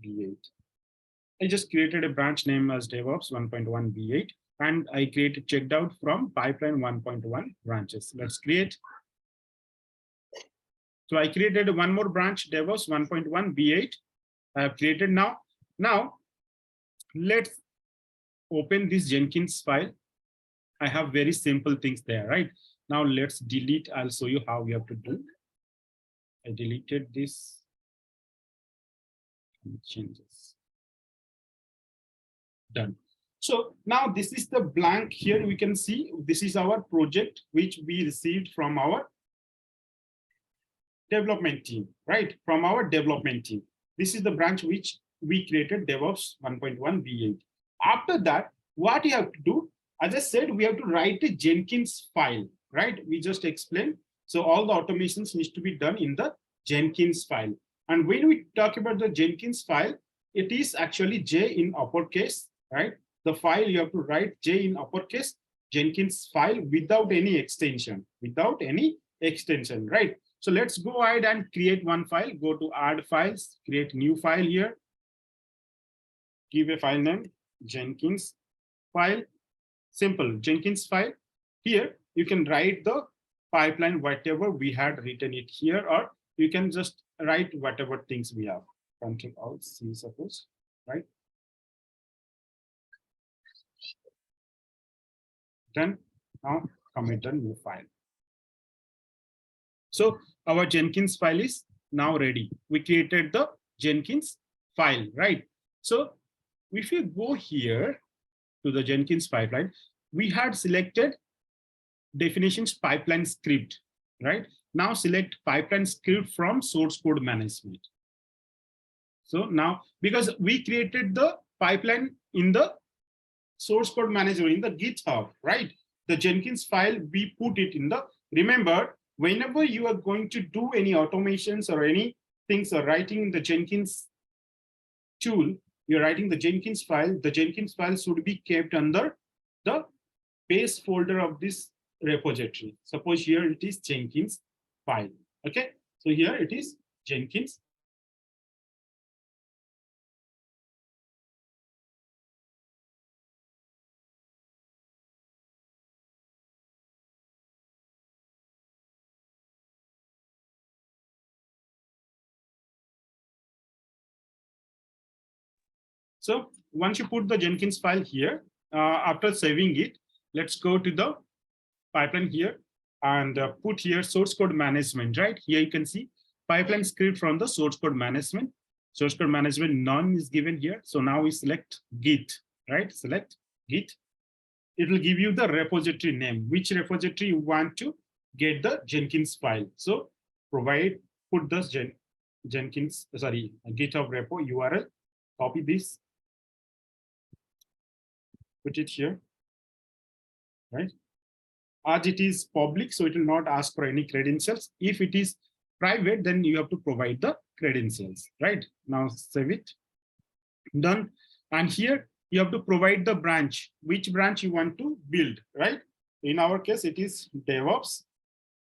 B8. I just created a branch name as DevOps 1.1 B8. And I created checked out from pipeline 1.1 branches. Let's create. So I created one more branch, DevOps 1.1 B8. I have created now. Now, let's open this Jenkins file. I have very simple things there, right? Now let's delete. I'll show you how we have to do. I deleted this. Changes. Done. So now this is the blank here. We can see this is our project which we received from our development team, right? From our development team. This is the branch which we created, DevOps 1.1 V8. After that, what you have to do, as I said, we have to write a Jenkins file, right? We just explained. So all the automations needs to be done in the Jenkins file. And when we talk about the Jenkins file, it is actually J in uppercase, right? The file you have to write J in uppercase, Jenkins file without any extension, right? So let's go ahead and create one file, go to add files, create new file here. give a file name, Jenkins file, simple Jenkins file. Here you can write the pipeline, whatever we had written it here, or you can just write whatever things we have. Control Alt C, suppose, right? Then now commit the new file. So our Jenkins file is now ready. We created the Jenkins file, right? So if you go here to the Jenkins pipeline, we had selected definitions pipeline script, right? Now select pipeline script from source code management. So now, because we created the pipeline in the source code manager in the GitHub, right? The Jenkins file, we put it in the, remember, whenever you are going to do any automations or any things or writing in the Jenkins tool, you're writing the Jenkins file should be kept under the base folder of this repository. Suppose here it is Jenkins file. Okay, so here it is Jenkins. So once you put the Jenkins file here, after saving it, let's go to the pipeline here and put here source code management, right? Here you can see pipeline script from the source code management. Source code management none is given here. So now we select Git, right? Select Git. It will give you the repository name, which repository you want to get the Jenkins file. So put the Jenkins, sorry, GitHub repo URL, copy this, put it here, right? As it is public, so it will not ask for any credentials. If it is private, then you have to provide the credentials, right? Now save it, done. And here you have to provide the branch, which branch you want to build, right? In our case, it is DEVOPS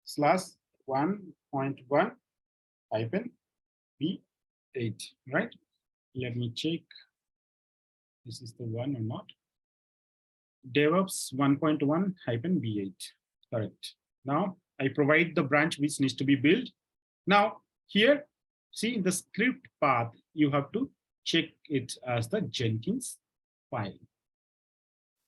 /1.1 -B8, right? Let me check. This is the one or not. DEVOPS 1.1 -B8, correct. Now I provide the branch which needs to be built. Now here, see the script path, you have to check it as the Jenkins file.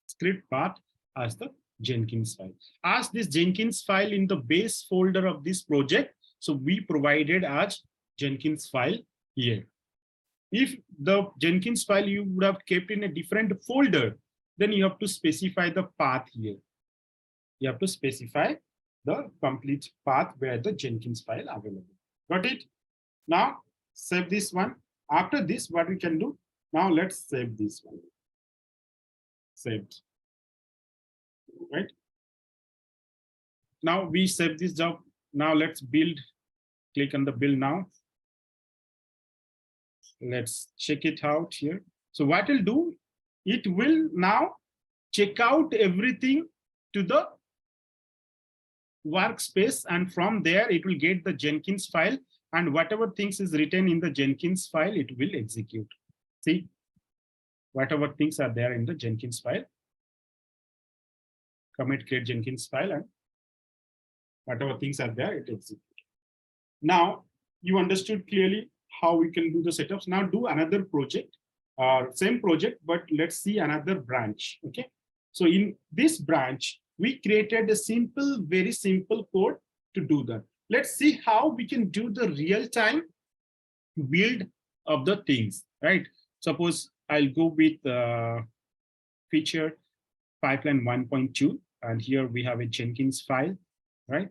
Script path as the Jenkins file. As this Jenkins file in the base folder of this project, so we provided as Jenkins file here. If the Jenkins file you would have kept in a different folder, then you have to specify the path here. You have to specify the complete path where the Jenkins file available. Got it? Now save this one. After this, what we can do? Now let's save this one. Saved. Right? Now we save this job. Now let's build. Click on the build now. Let's check it out here. So what it'll do, it will now check out everything to the workspace, and from there it will get the Jenkins file, and whatever things is written in the Jenkins file, it will execute. See, whatever things are there in the Jenkins file, commit create Jenkins file, and whatever things are there, it executes. Now you understood clearly how we can do the setups. Now do another project, same project, but let's see another branch. Okay, so in this branch, we created a simple, very simple code to do that. Let's see how we can do the real-time build of the things, right? Suppose I'll go with feature pipeline 1.2, and here we have a Jenkins file, right?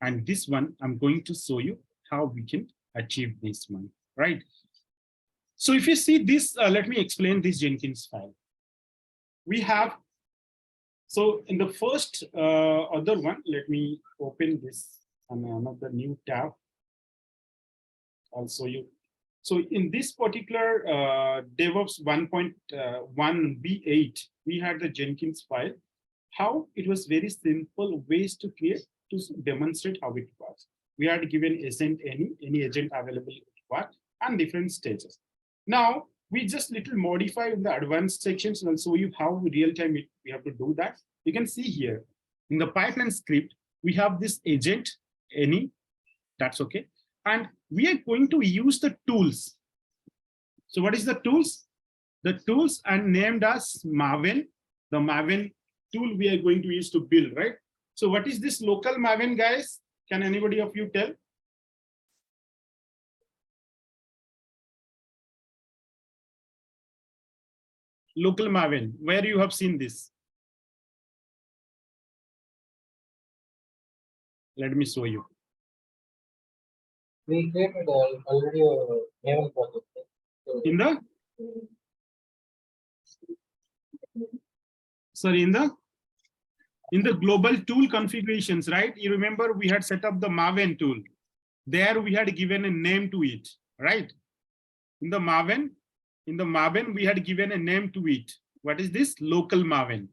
And this one, I'm going to show you how we can achieve this one, right? So if you see this, let me explain this Jenkins file. We have, so in the first other one, let me open this on another new tab. I'll show you. So in this particular DEVOPS 1.1B8, we had the Jenkins file. How it was very simple ways to create, to demonstrate how it works. We had given agent any agent available to work, and different stages. Now We just little modify in the advanced sections and I'll show you how real time we have to do that. You can see here in the pipeline script, we have this agent, any, that's okay. And we are going to use the tools. So what is the tools? The tools are named as Maven, the Maven tool we are going to use to build, right? So what is this local Maven, guys? Can anybody of you tell? Local Maven, where you have seen this? Let me show you. We created already a Maven project. So In the sorry, in the global tool configurations, right? You remember we had set up the Maven tool. There we had given a name to it, right? In the Maven, we had given a name to it. What is this? Local Maven.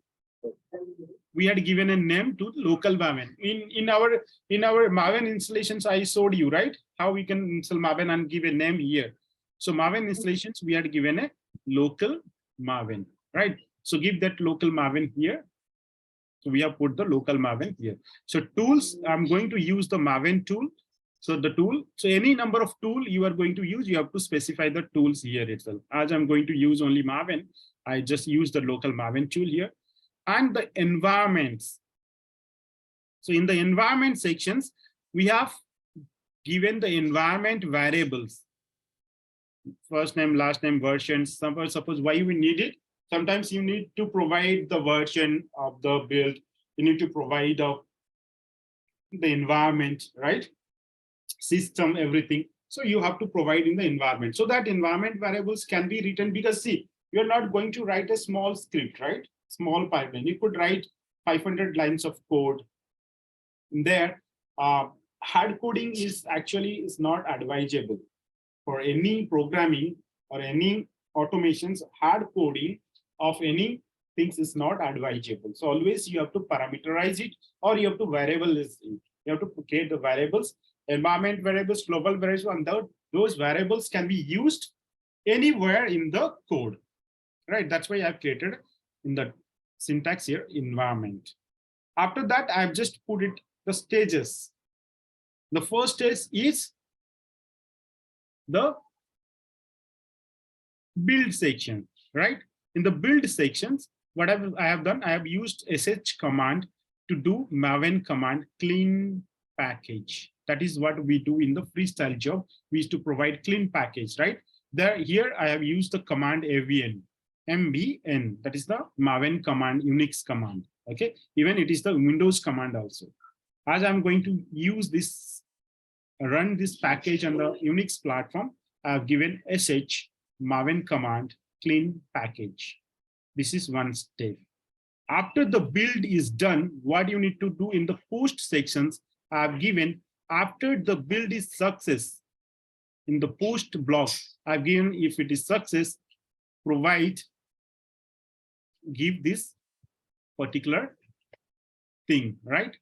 We had given a name to local Maven. In our Maven installations, I showed you, right? How we can install Maven and give a name here. So Maven installations, we had given a local Maven, right? So give that local Maven here. So we have put the local Maven here. So tools, I'm going to use the Maven tool. So the tool, so any number of tool you are going to use, you have to specify the tools here itself. As I'm going to use only Maven, I just use the local Maven tool here. And the environments. So in the environment sections, we have given the environment variables. First name, last name, versions. Suppose why we need it. Sometimes you need to provide the version of the build. You need to provide the environment, right? System, everything. So you have to provide in the environment. So that environment variables can be written because see, you're not going to write a small script, right? Small pipeline. You could write 500 lines of code. There, hard coding is not advisable for any programming or any automations. Hard coding of any things is not advisable. So always you have to parameterize it or you have to variabilize it. You have to create the variables, environment variables, global variables, and those variables can be used anywhere in the code, right? That's why I've created in the syntax here, environment. After that, I've just put it the stages. The first stage is the build section, right? In the build sections, what I have done, I have used sh command to do Maven command clean package. That is what we do in the freestyle job. We used to provide clean package, right? Here I have used the command avn, mbn, that is the Maven command, Unix command. Okay, even it is the Windows command also. As I'm going to use this, run this package on the Unix platform, I have given sh Maven command clean package. This is one step. After the build is done, what you need to do in the post sections, I have given after the build is success. In the post block, I've given if it is success, provide, give this particular thing, right?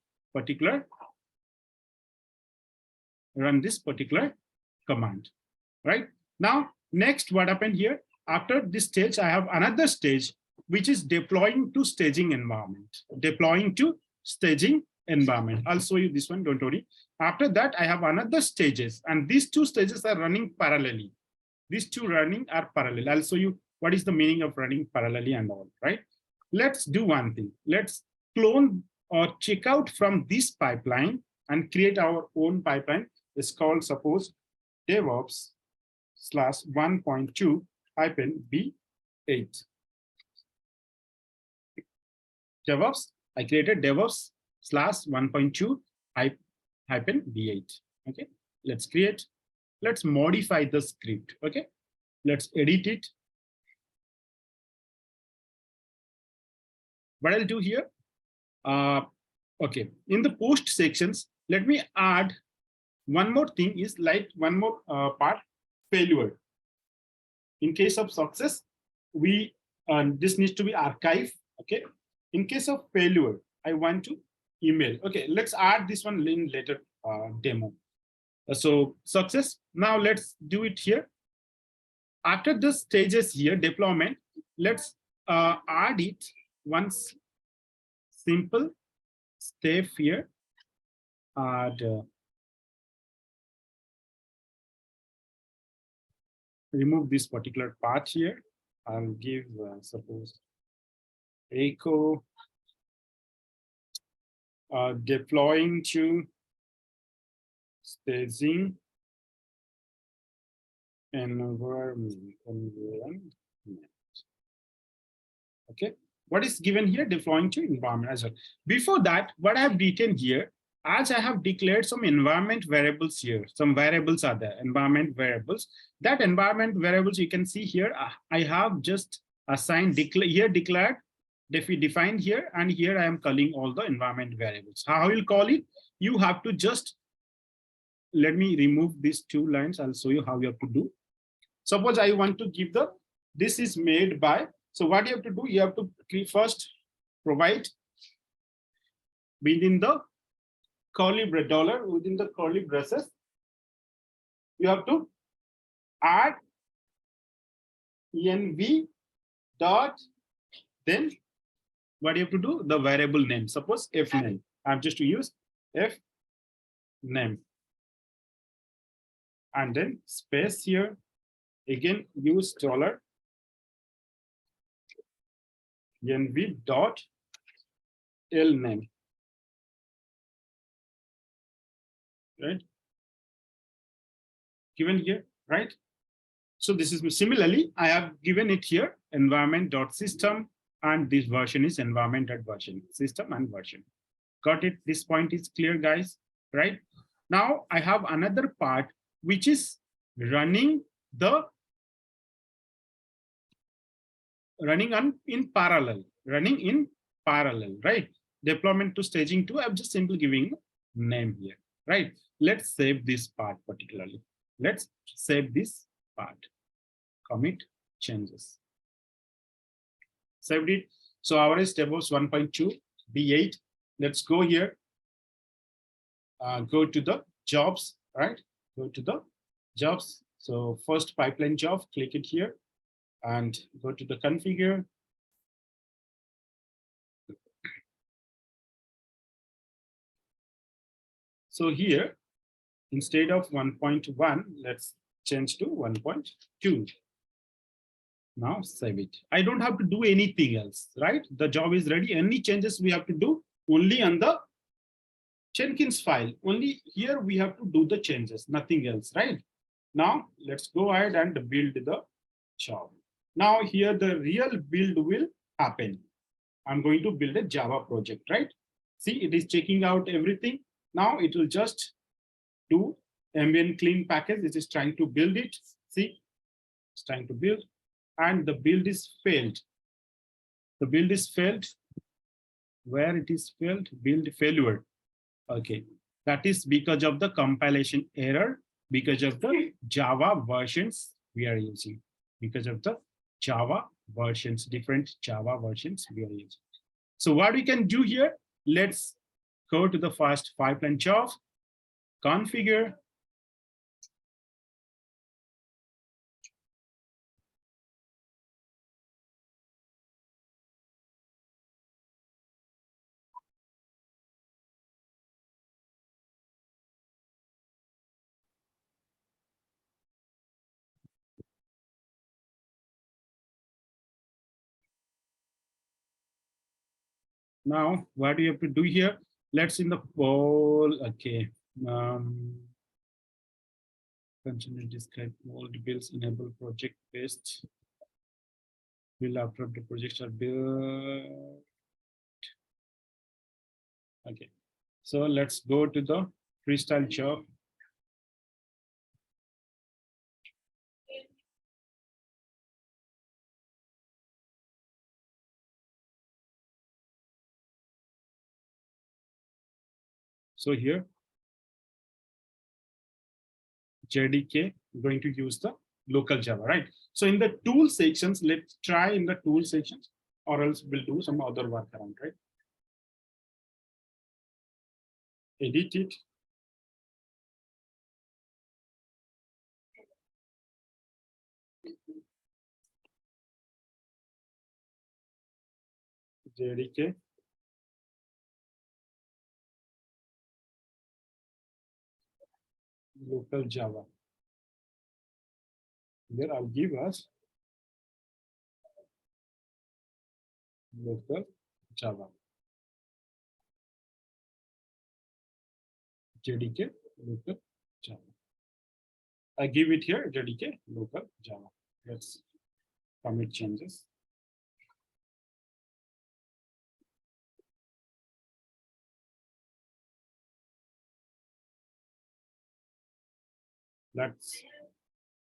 Run this particular command, right? Now, next, what happened here? After this stage, I have another stage, which is deploying to staging environment. I'll show you this one, don't worry. After that, I have another stages, and these two stages are running parallelly. These two running are parallel. I'll show you what is the meaning of running parallelly and all, right? Let's do one thing. Let's clone or check out from this pipeline and create our own pipeline. It's called, suppose, DEVOPS /1.2 -B8. DEVOPS, I created DEVOPS /1.2 -B8. Okay, let's modify the script. Okay, let's edit it. What I'll do here, okay, in the post sections, let me add one more thing, is like one more part, failure. In case of success, this needs to be archived. Okay, in case of failure, I want to email. Okay, let's add this one in later demo. So success, now let's do it here. After the stages here, deployment, let's add it once simple step here. Add remove this particular part here. I'll give suppose echo deploying to staging environment. Okay, what is given here? Deploying to environment as well. Before that, what I have written here, as I have declared some environment variables here, some variables are there, environment variables. That environment variables you can see here, I have just assigned declared, defined here, and here I am calling all the environment variables. How will call it? You have to just, let me remove these two lines. I'll show you how you have to do. Suppose I want to give the, this is made by, so what you have to do, you have to first provide within the curly dollar, within the curly braces, you have to add env dot, then what you have to do, the variable name, suppose f name. I have just to use f name, and then space here, again use dollar env dot l name, right, given here, right? So this is similarly, I have given it here environment dot system, and this version is environment dot version, system and version. Got it? This point is clear, guys, right? Now I have another part which is running the in parallel, right? Deployment to staging 2, I'm just simply giving name here, right? Let's save this part particularly. Let's save this part. Commit changes. Saved it. So our is DEVOPS 1.2 B8. Let's go here. Go to the jobs, right? Go to the jobs. So first pipeline job, click it here and go to the configure. So here, instead of 1.1, let's change to 1.2. Now save it. I don't have to do anything else, right? The job is ready. Any changes we have to do only on the Jenkins file. Only here we have to do the changes, nothing else, right? Now let's go ahead and build the job. Now here the real build will happen. I'm going to build a Java project, right? See, it is checking out everything. Now it will just do ambient clean package. It is trying to build it. See, it's trying to build, and the build is failed. The build is failed. Where it is failed? Build failure. Okay, that is because of the compilation error, because of the Java versions we are using, because of the Java versions, different Java versions we are using. So what we can do here, let's go to the first pipeline job, configure. Now, what do you have to do here? Let's in the poll, okay. Continue describe all the builds, enable project based build after the projects are built. Okay, so let's go to the freestyle job. So here, JDK going to use the local Java, right? So in the tool sections, let's try in the tool sections, or else we'll do some other workaround, right? Edit it. JDK. Local Java. Here I'll give us local Java. JDK local Java. I give it here JDK local Java. Let's commit changes.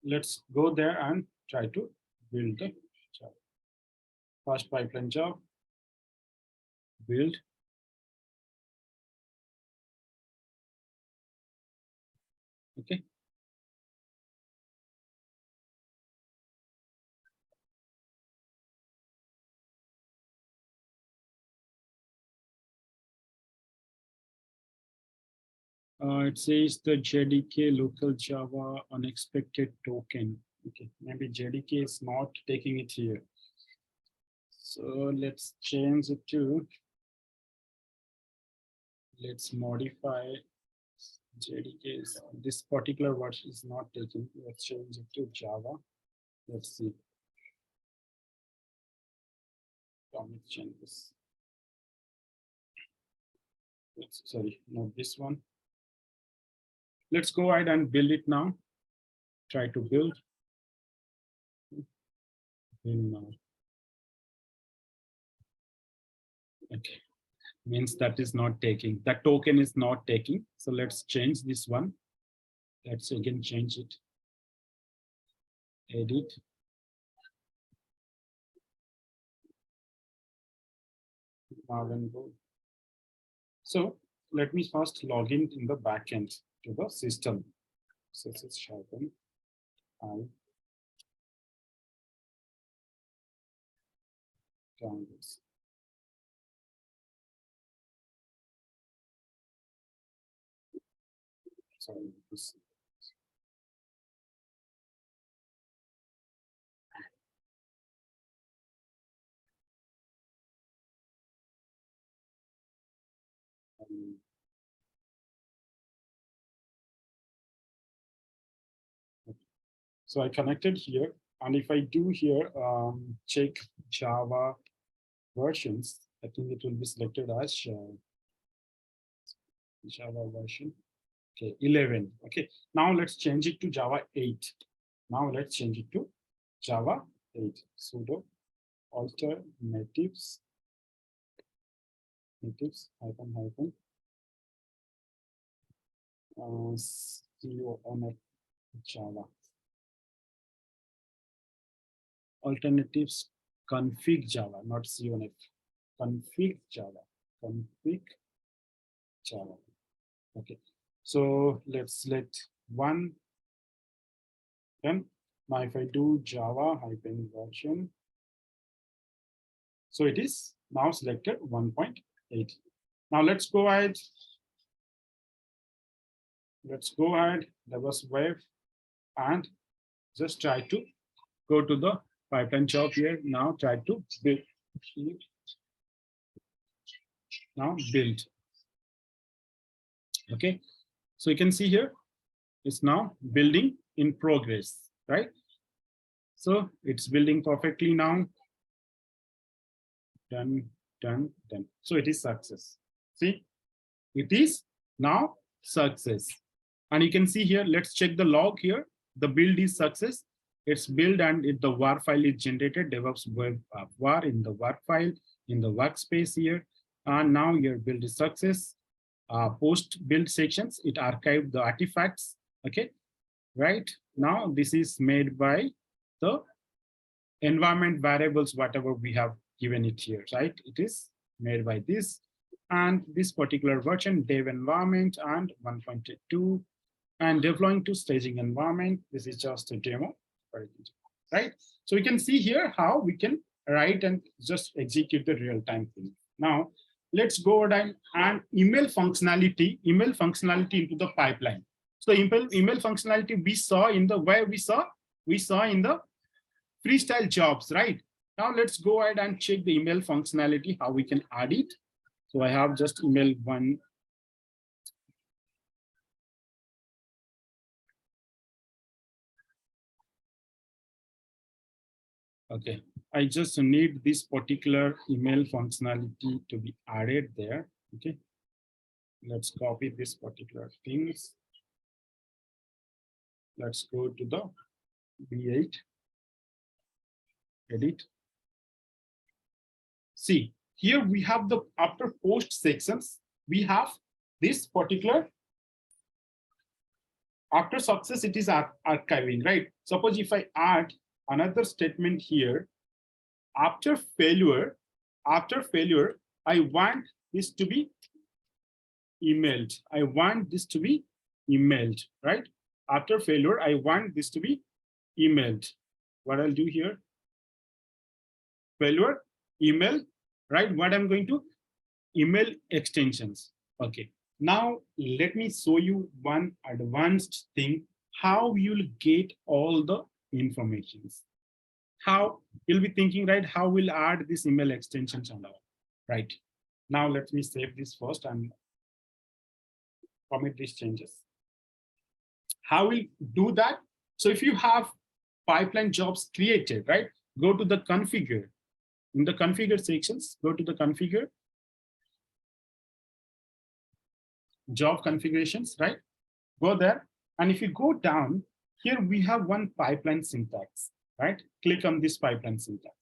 Let's go there and try to build the job. First pipeline job, build. Okay. It says the JDK local Java unexpected token. Okay, maybe JDK is not taking it here. So let's change it to, let's modify JDK. This particular word is not taking. Let's change it to Java. Let's see. Commit changes. Sorry, not this one. Let's go ahead and build it now. Try to build. Build now. Okay, means that is not taking. That token is not taking. So let's change this one. Let's again change it. Edit. So let me first log in the backend to the system. So this is sharpen. Down this. Sorry, this. So I connected here, and if I do here, check Java versions, I think it will be selected as Java version. Okay, 11. Okay, now let's change it to Java 8. Now let's change it to Java 8. Sudo alternatives hyphen conf Java. Alternatives config Java, not conf. Config Java. Config Java. Okay. So let's select one. Then now if I do Java hyphen version, so it is now selected 1.8. Now let's go ahead. Let's go ahead, DEVOPS web, and just try to go to the pipeline job here. Now try to build. Now build. Okay, so you can see here, it's now building in progress, right? So it's building perfectly now. Done. So it is success. See, it is now success. And you can see here, let's check the log here. The build is success. It's build and the WAR file is generated, DEVOPS web WAR in the WAR file, in the workspace here. And now your build is success. Post build sections, it archived the artifacts. Okay, right now this is made by the environment variables, whatever we have given it here, right? It is made by this, and this particular version, dev environment and 1.2, and deploying to staging environment. This is just a demo, right? So we can see here how we can write and just execute the real-time thing. Now let's go down and email functionality into the pipeline. So email functionality we saw in the where we saw in the freestyle jobs, right? Now let's go ahead and check the email functionality, how we can add it. So I have just email one. Okay, I just need this particular email functionality to be added there. Okay, let's copy this particular things. Let's go to the B8, edit. See, here we have the after post sections, we have this particular after success, it is archiving, right? Suppose if I add another statement here, after failure, I want this to be emailed. I want this to be emailed, right? After failure, I want this to be emailed. What I'll do here, failure, email, right? What I'm going to email extensions. Okay. Now let me show you one advanced thing, how you'll get all the informations. How you'll be thinking, right? How we'll add this email extensions and all, right? Now let me save this first and commit these changes. How we'll do that? So if you have pipeline jobs created, right? Go to the configure. In the configure sections, go to the configure. Job configurations, right? Go there. And if you go down, here we have one pipeline syntax, right? Click on this pipeline syntax.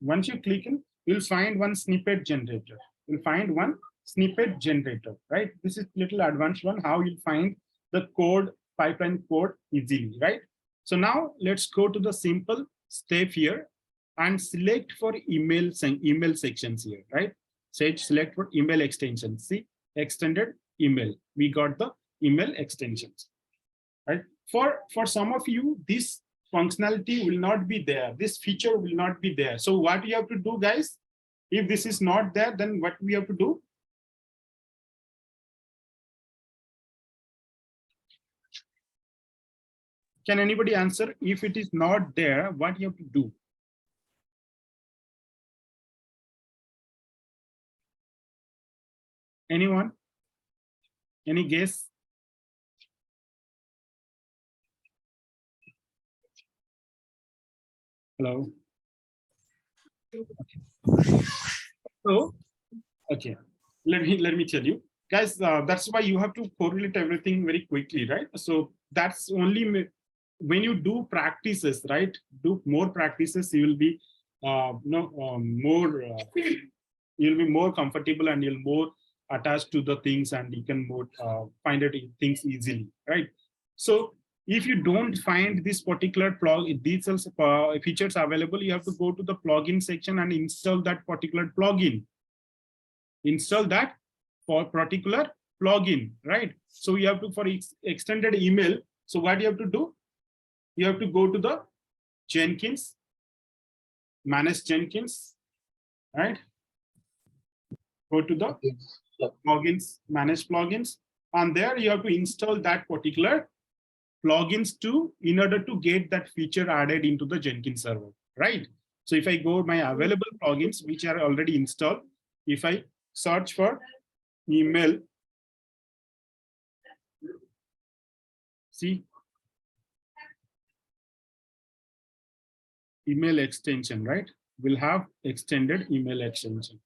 Once you click in, you'll find one snippet generator. You'll find one snippet generator, right? This is little advanced one, how you'll find the code, pipeline code easily, right? So now let's go to the simple step here and select for email sections here, right? Select for email extensions. See, extended email. We got the email extensions, right? For some of you, this functionality will not be there. This feature will not be there. So what you have to do, guys? If this is not there, then what we have to do? Can anybody answer? If it is not there, what you have to do? Anyone? Any guess? Hello. Okay. So, okay. Let me tell you, guys. That's why you have to correlate everything very quickly, right? So that's only when you do practices, right? Do more practices, you will be, you'll be more comfortable and you'll more attached to the things, and you can more find it things easily, right? So if you don't find this particular these features available, you have to go to the plugin section and install that particular plugin. Install that for particular plugin, right? So you have to, for extended email. So what you have to do? You have to go to the Jenkins, manage Jenkins, right? Go to the plugins, manage plugins, and there you have to install that particular plugins in order to get that feature added into the Jenkins server, right? So if I go my available plugins, which are already installed, if I search for email, see, email extension, right? We'll have extended email extension.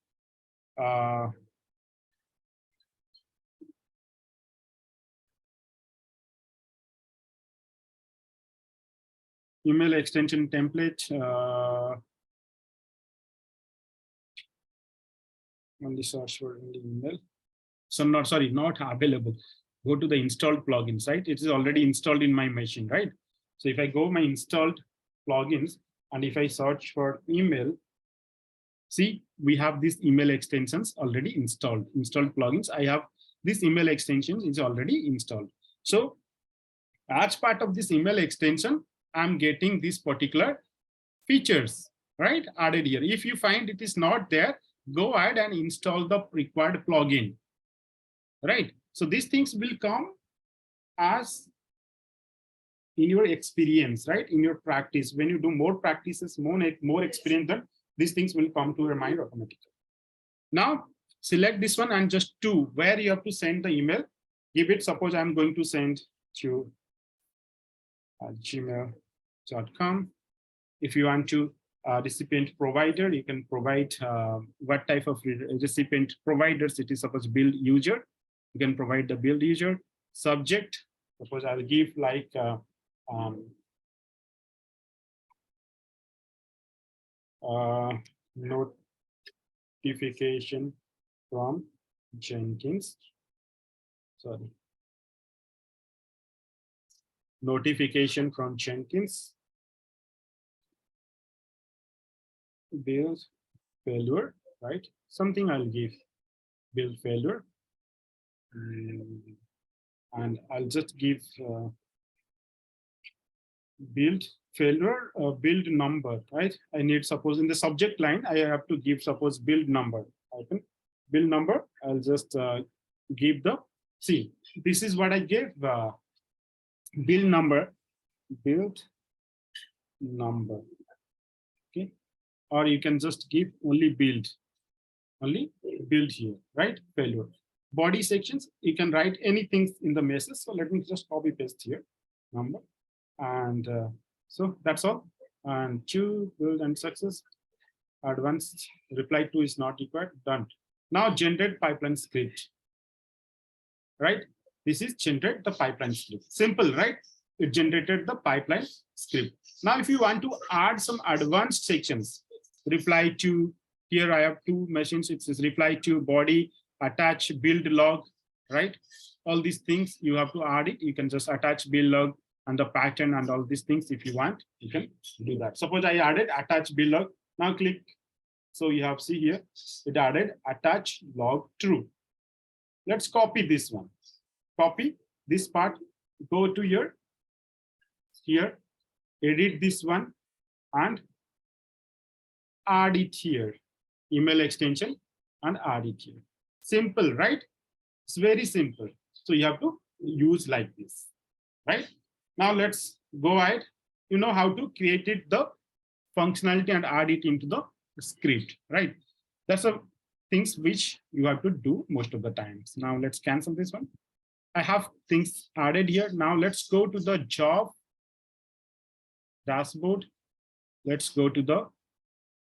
Email extension template. Only search for the email. So not available. Go to the installed plugins, right? It is already installed in my machine, right? So if I go my installed plugins and if I search for email, see, we have these email extensions already installed. Installed plugins. I have this email extension is already installed. So as part of this email extension, I'm getting these particular features, right? Added here. If you find it is not there, go ahead and install the required plugin, right? So these things will come as in your experience, right? In your practice, when you do more practices, more experience, then these things will come to your mind automatically. Now, select this one and just to where you have to send the email. Give it, suppose I'm going to send to gmail.com. If you want to recipient provider, you can provide what type of recipient providers it is. Suppose build user, you can provide the build user. Subject, suppose I'll give like notification from Jenkins. Sorry. Notification from Jenkins. Build failure, right? Something I'll give build failure. And I'll just give build failure, build number, right? I need, suppose in the subject line, I have to give, suppose build number. I can build number. I'll just give the, see, this is what I gave, build number, build number, okay? Or you can just give only build here, right? Failure. Body sections, you can write anything in the message. So let me just copy paste here, number. And so that's all. And to build and success, advanced reply to is not required, done. Now generate pipeline script, right? This is generate the pipeline script. Simple, right? It generated the pipeline script. Now, if you want to add some advanced sections, reply to, here I have two machines, it says reply to, body, attach, build log, right? All these things you have to add it. You can just attach build log and the pattern and all these things. If you want, you can do that. Suppose I added attach build log. Now click. So you have, see here, it added attach log true. Let's copy this one. Copy this part, go to here, edit this one and add it here. Email extension and add it here. Simple, right? It's very simple. So you have to use like this, right? Now let's go ahead. You know how to create it, the functionality and add it into the script, right? That's the things which you have to do most of the times. Now let's cancel this one. I have things added here. Now let's go to the job dashboard. Let's go to the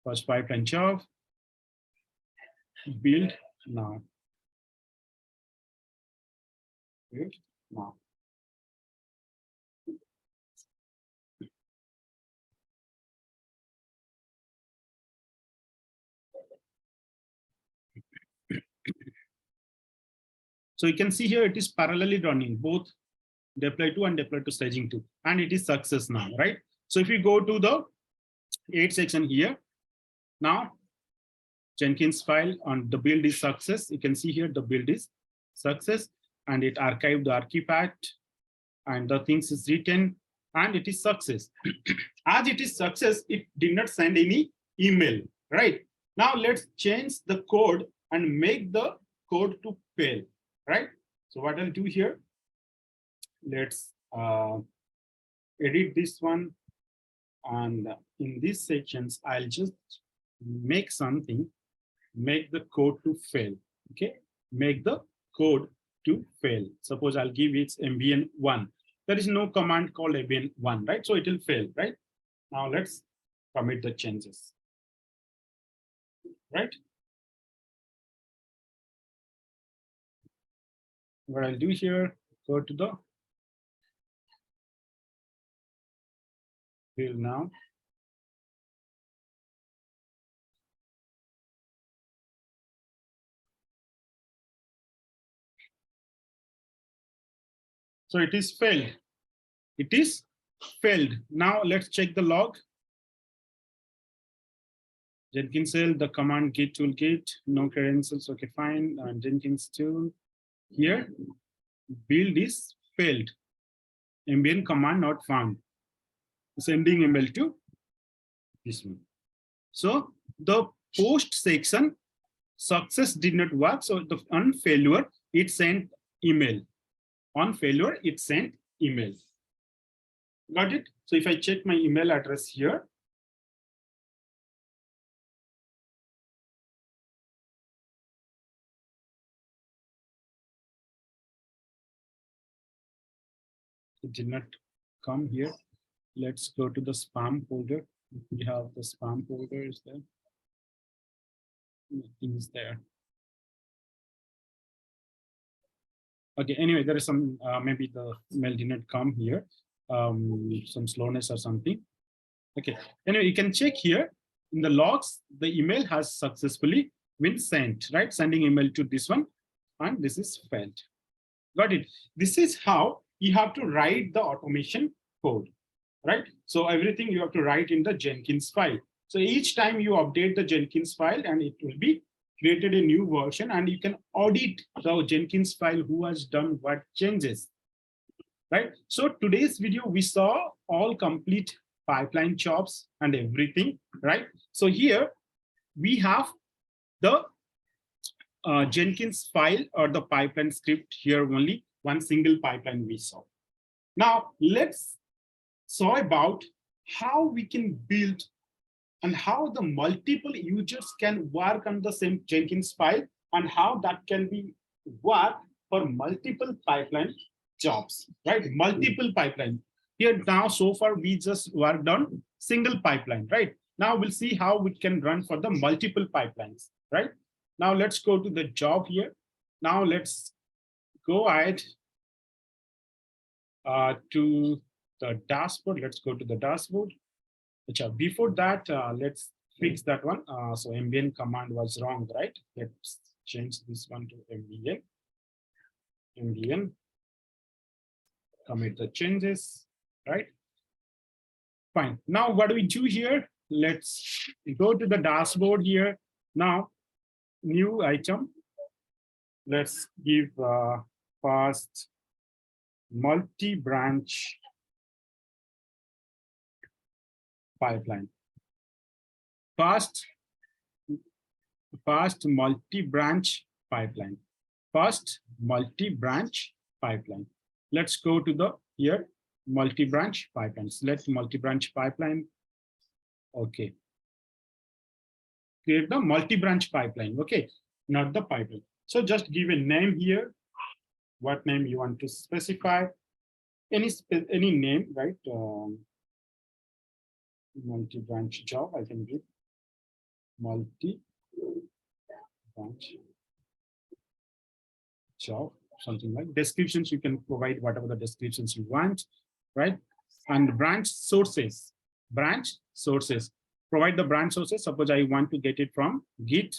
first pipeline job, build now. Build now. So you can see here it is parallelly running both deploy to and deploy to staging 2, and it is success now, right? So if you go to the 8 section here, now Jenkins file on the build is success. You can see here the build is success and it archived the artifact and the things is written and it is success. As it is success, it did not send any email, right? Now let's change the code and make the code to fail, right? So what I'll do here, let's edit this one. And in these sections, I'll just make something, make the code to fail, okay? Make the code to fail. Suppose I'll give it ambient1. There is no command called ambient1, right? So it will fail, right? Now let's commit the changes, right? What I'll do here, go to the build now. So it is failed. It is failed. Now let's check the log. Jenkins cell, the command git toolkit, no credentials, okay, fine. And Jenkins tool here, build is failed. Ambient command not found. Sending email to this one. So the post section success did not work. So the on failure, it sent email. On failure, it sent email. Got it? So if I check my email address here, it did not come here. Let's go to the spam folder. We have the spam folder is there. Nothing is there. Okay, anyway, there is some, maybe the email did not come here, some slowness or something. Okay, anyway, you can check here in the logs, the email has successfully been sent, right? Sending email to this one, and this is failed. Got it? This is how you have to write the automation code, right? So everything you have to write in the Jenkins file. So each time you update the Jenkins file and it will be created a new version, and you can audit the Jenkins file who has done what changes, right? So today's video, we saw all complete pipeline jobs and everything, right? So here we have the Jenkins file or the pipeline script here, only one single pipeline we saw. Now let's saw about how we can build and how the multiple users can work on the same Jenkins file, and how that can be work for multiple pipeline jobs, right? Multiple pipeline. Here now, so far, we just worked on single pipeline, right? Now we'll see how it can run for the multiple pipelines, right? Now let's go to the job here. Now let's go ahead to the dashboard. Let's go to the dashboard. Before that, let's fix that one. So mbn command was wrong, right? Let's change this one to mbn, commit the changes, right? Fine. Now what do we do here? Let's go to the dashboard here. Now, new item. Let's give first multi-branch pipeline. First multi-branch pipeline. First multi-branch pipeline. Let's go to the here multi-branch pipeline. Select multi-branch pipeline. Okay. Create the multi-branch pipeline. Okay, not the pipeline. So just give a name here. What name you want to specify? Any name, right? Multi-branch job, I can give multi-branch job, something like descriptions. You can provide whatever the descriptions you want, right? And branch sources, provide the branch sources. Suppose I want to get it from Git,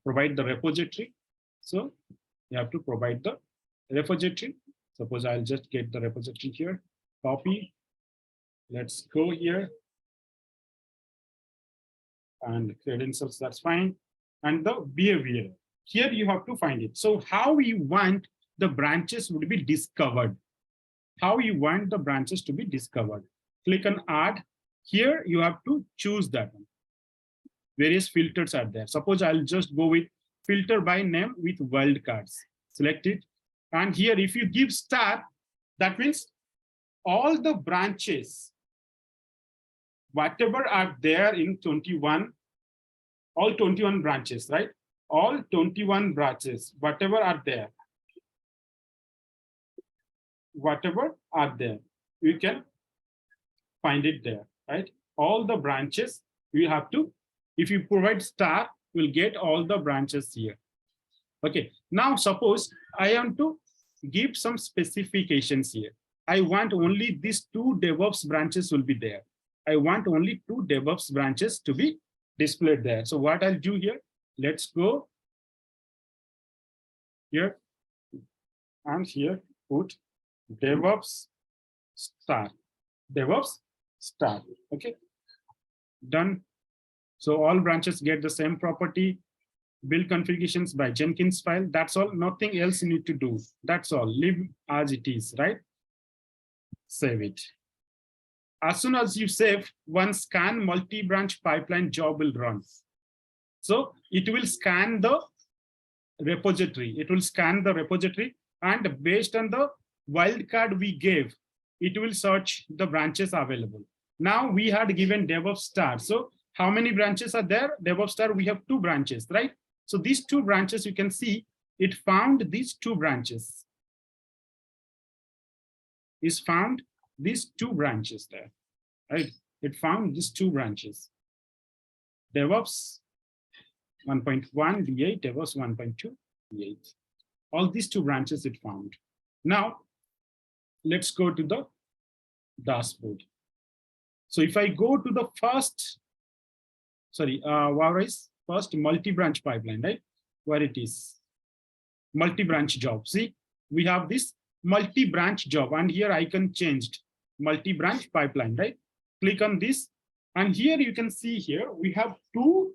provide the repository. So you have to provide the repository. Suppose I'll just get the repository here, copy. Let's go here and credentials, that's fine. And the behavior, here you have to find it. So how you want the branches would be discovered. How you want the branches to be discovered. Click on add. Here you have to choose that one. Various filters are there. Suppose I'll just go with filter by name with wildcards. Select it. And here if you give star, that means all the branches, whatever are there in 21, all 21 branches, right? All 21 branches, whatever are there, you can find it there, right? All the branches, you have to, if you provide star, you'll get all the branches here. Okay, now suppose I want to give some specifications here. I want only these 2 DevOps branches will be there. I want only 2 DevOps branches to be displayed there. So what I'll do here, let's go here and here put DevOps star, okay, done. So all branches get the same property. Build configurations by Jenkins file. That's all, nothing else you need to do. That's all, leave as it is, right? Save it. As soon as you save, one scan multi-branch pipeline job will run. So it will scan the repository. And based on the wildcard we gave, it will search the branches available. Now we had given DevOps star. So how many branches are there? DevOps star, we have 2 branches, right? So these 2 branches, you can see it found these 2 branches. Is found these 2 branches there, right? It found these 2 branches. DevOps 1.1 V8, DevOps 1.2 V8. All these 2 branches it found. Now, let's go to the dashboard. So if I go to the first, first multi-branch pipeline, right? Where it is multi-branch job. See, we have this multi-branch job, and here icon changed multi-branch pipeline, right? Click on this, and here you can see here we have 2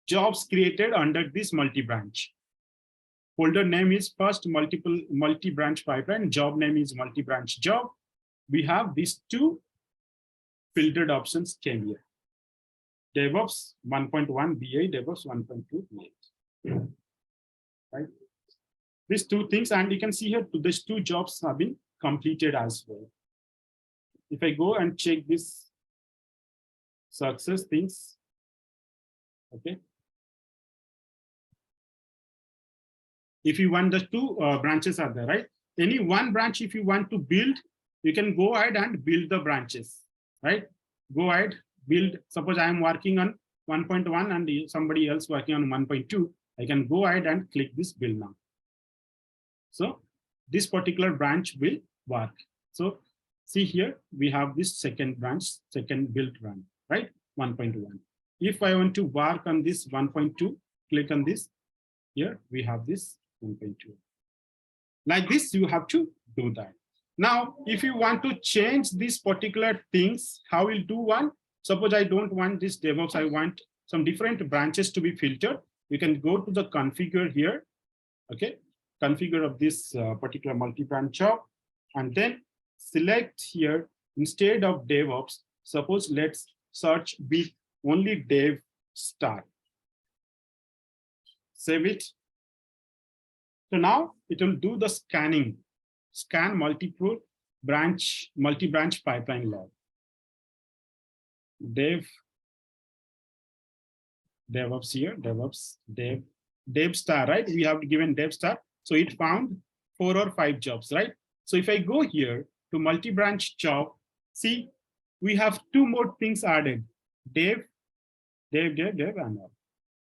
jobs created under this multi-branch. Folder name is first multi-branch pipeline, job name is multi-branch job. We have these 2 filtered options came here. DevOps 1.1 BA, DevOps 1.2 BA. Right? These 2 things, and you can see here these 2 jobs have been completed as well. If I go and check this success things, okay. If you want the 2 branches are there, right? Any one branch, if you want to build, you can go ahead and build the branches, right? Go ahead, build. Suppose I am working on 1.1 and somebody else working on 1.2. I can go ahead and click this build now. So this particular branch will work. So see here, we have this second branch, second build run, right? 1.1. If I want to work on this 1.2, click on this. Here we have this 1.2. Like this, you have to do that. Now, if you want to change these particular things, how we'll do one? Suppose I don't want this DevOps, I want some different branches to be filtered. You can go to the configure here, okay? Configure of this particular multi-branch job, and then select here, instead of DevOps, suppose let's search with only dev star. Save it. So now it will do the scanning, scan multi-branch pipeline log. DevOps here, DevOps, dev star, right? We have given dev star. So it found 4 or 5 jobs, right? So if I go here to multi-branch job, see, we have 2 more things added. Dev, and all,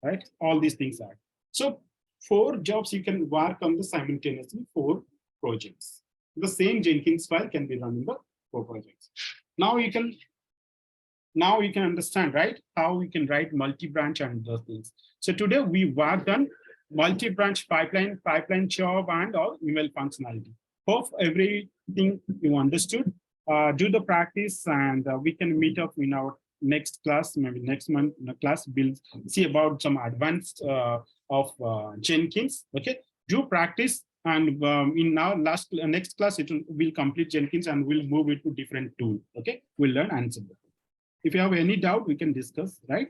right? All these things are. So 4 jobs you can work on the simultaneously, 4 projects. The same Jenkins file can be run in the 4 projects. Now you can understand, right? How we can write multi-branch and those things. So today we worked on multi-branch pipeline job and all email functionality. Hope everything you understood. Do the practice, and we can meet up in our next class, maybe next month in the class. We'll see about some advanced of Jenkins. Okay, do practice, and in our next class we'll complete Jenkins and we'll move it to different tool. Okay, we'll learn Ansible. If you have any doubt, we can discuss, right?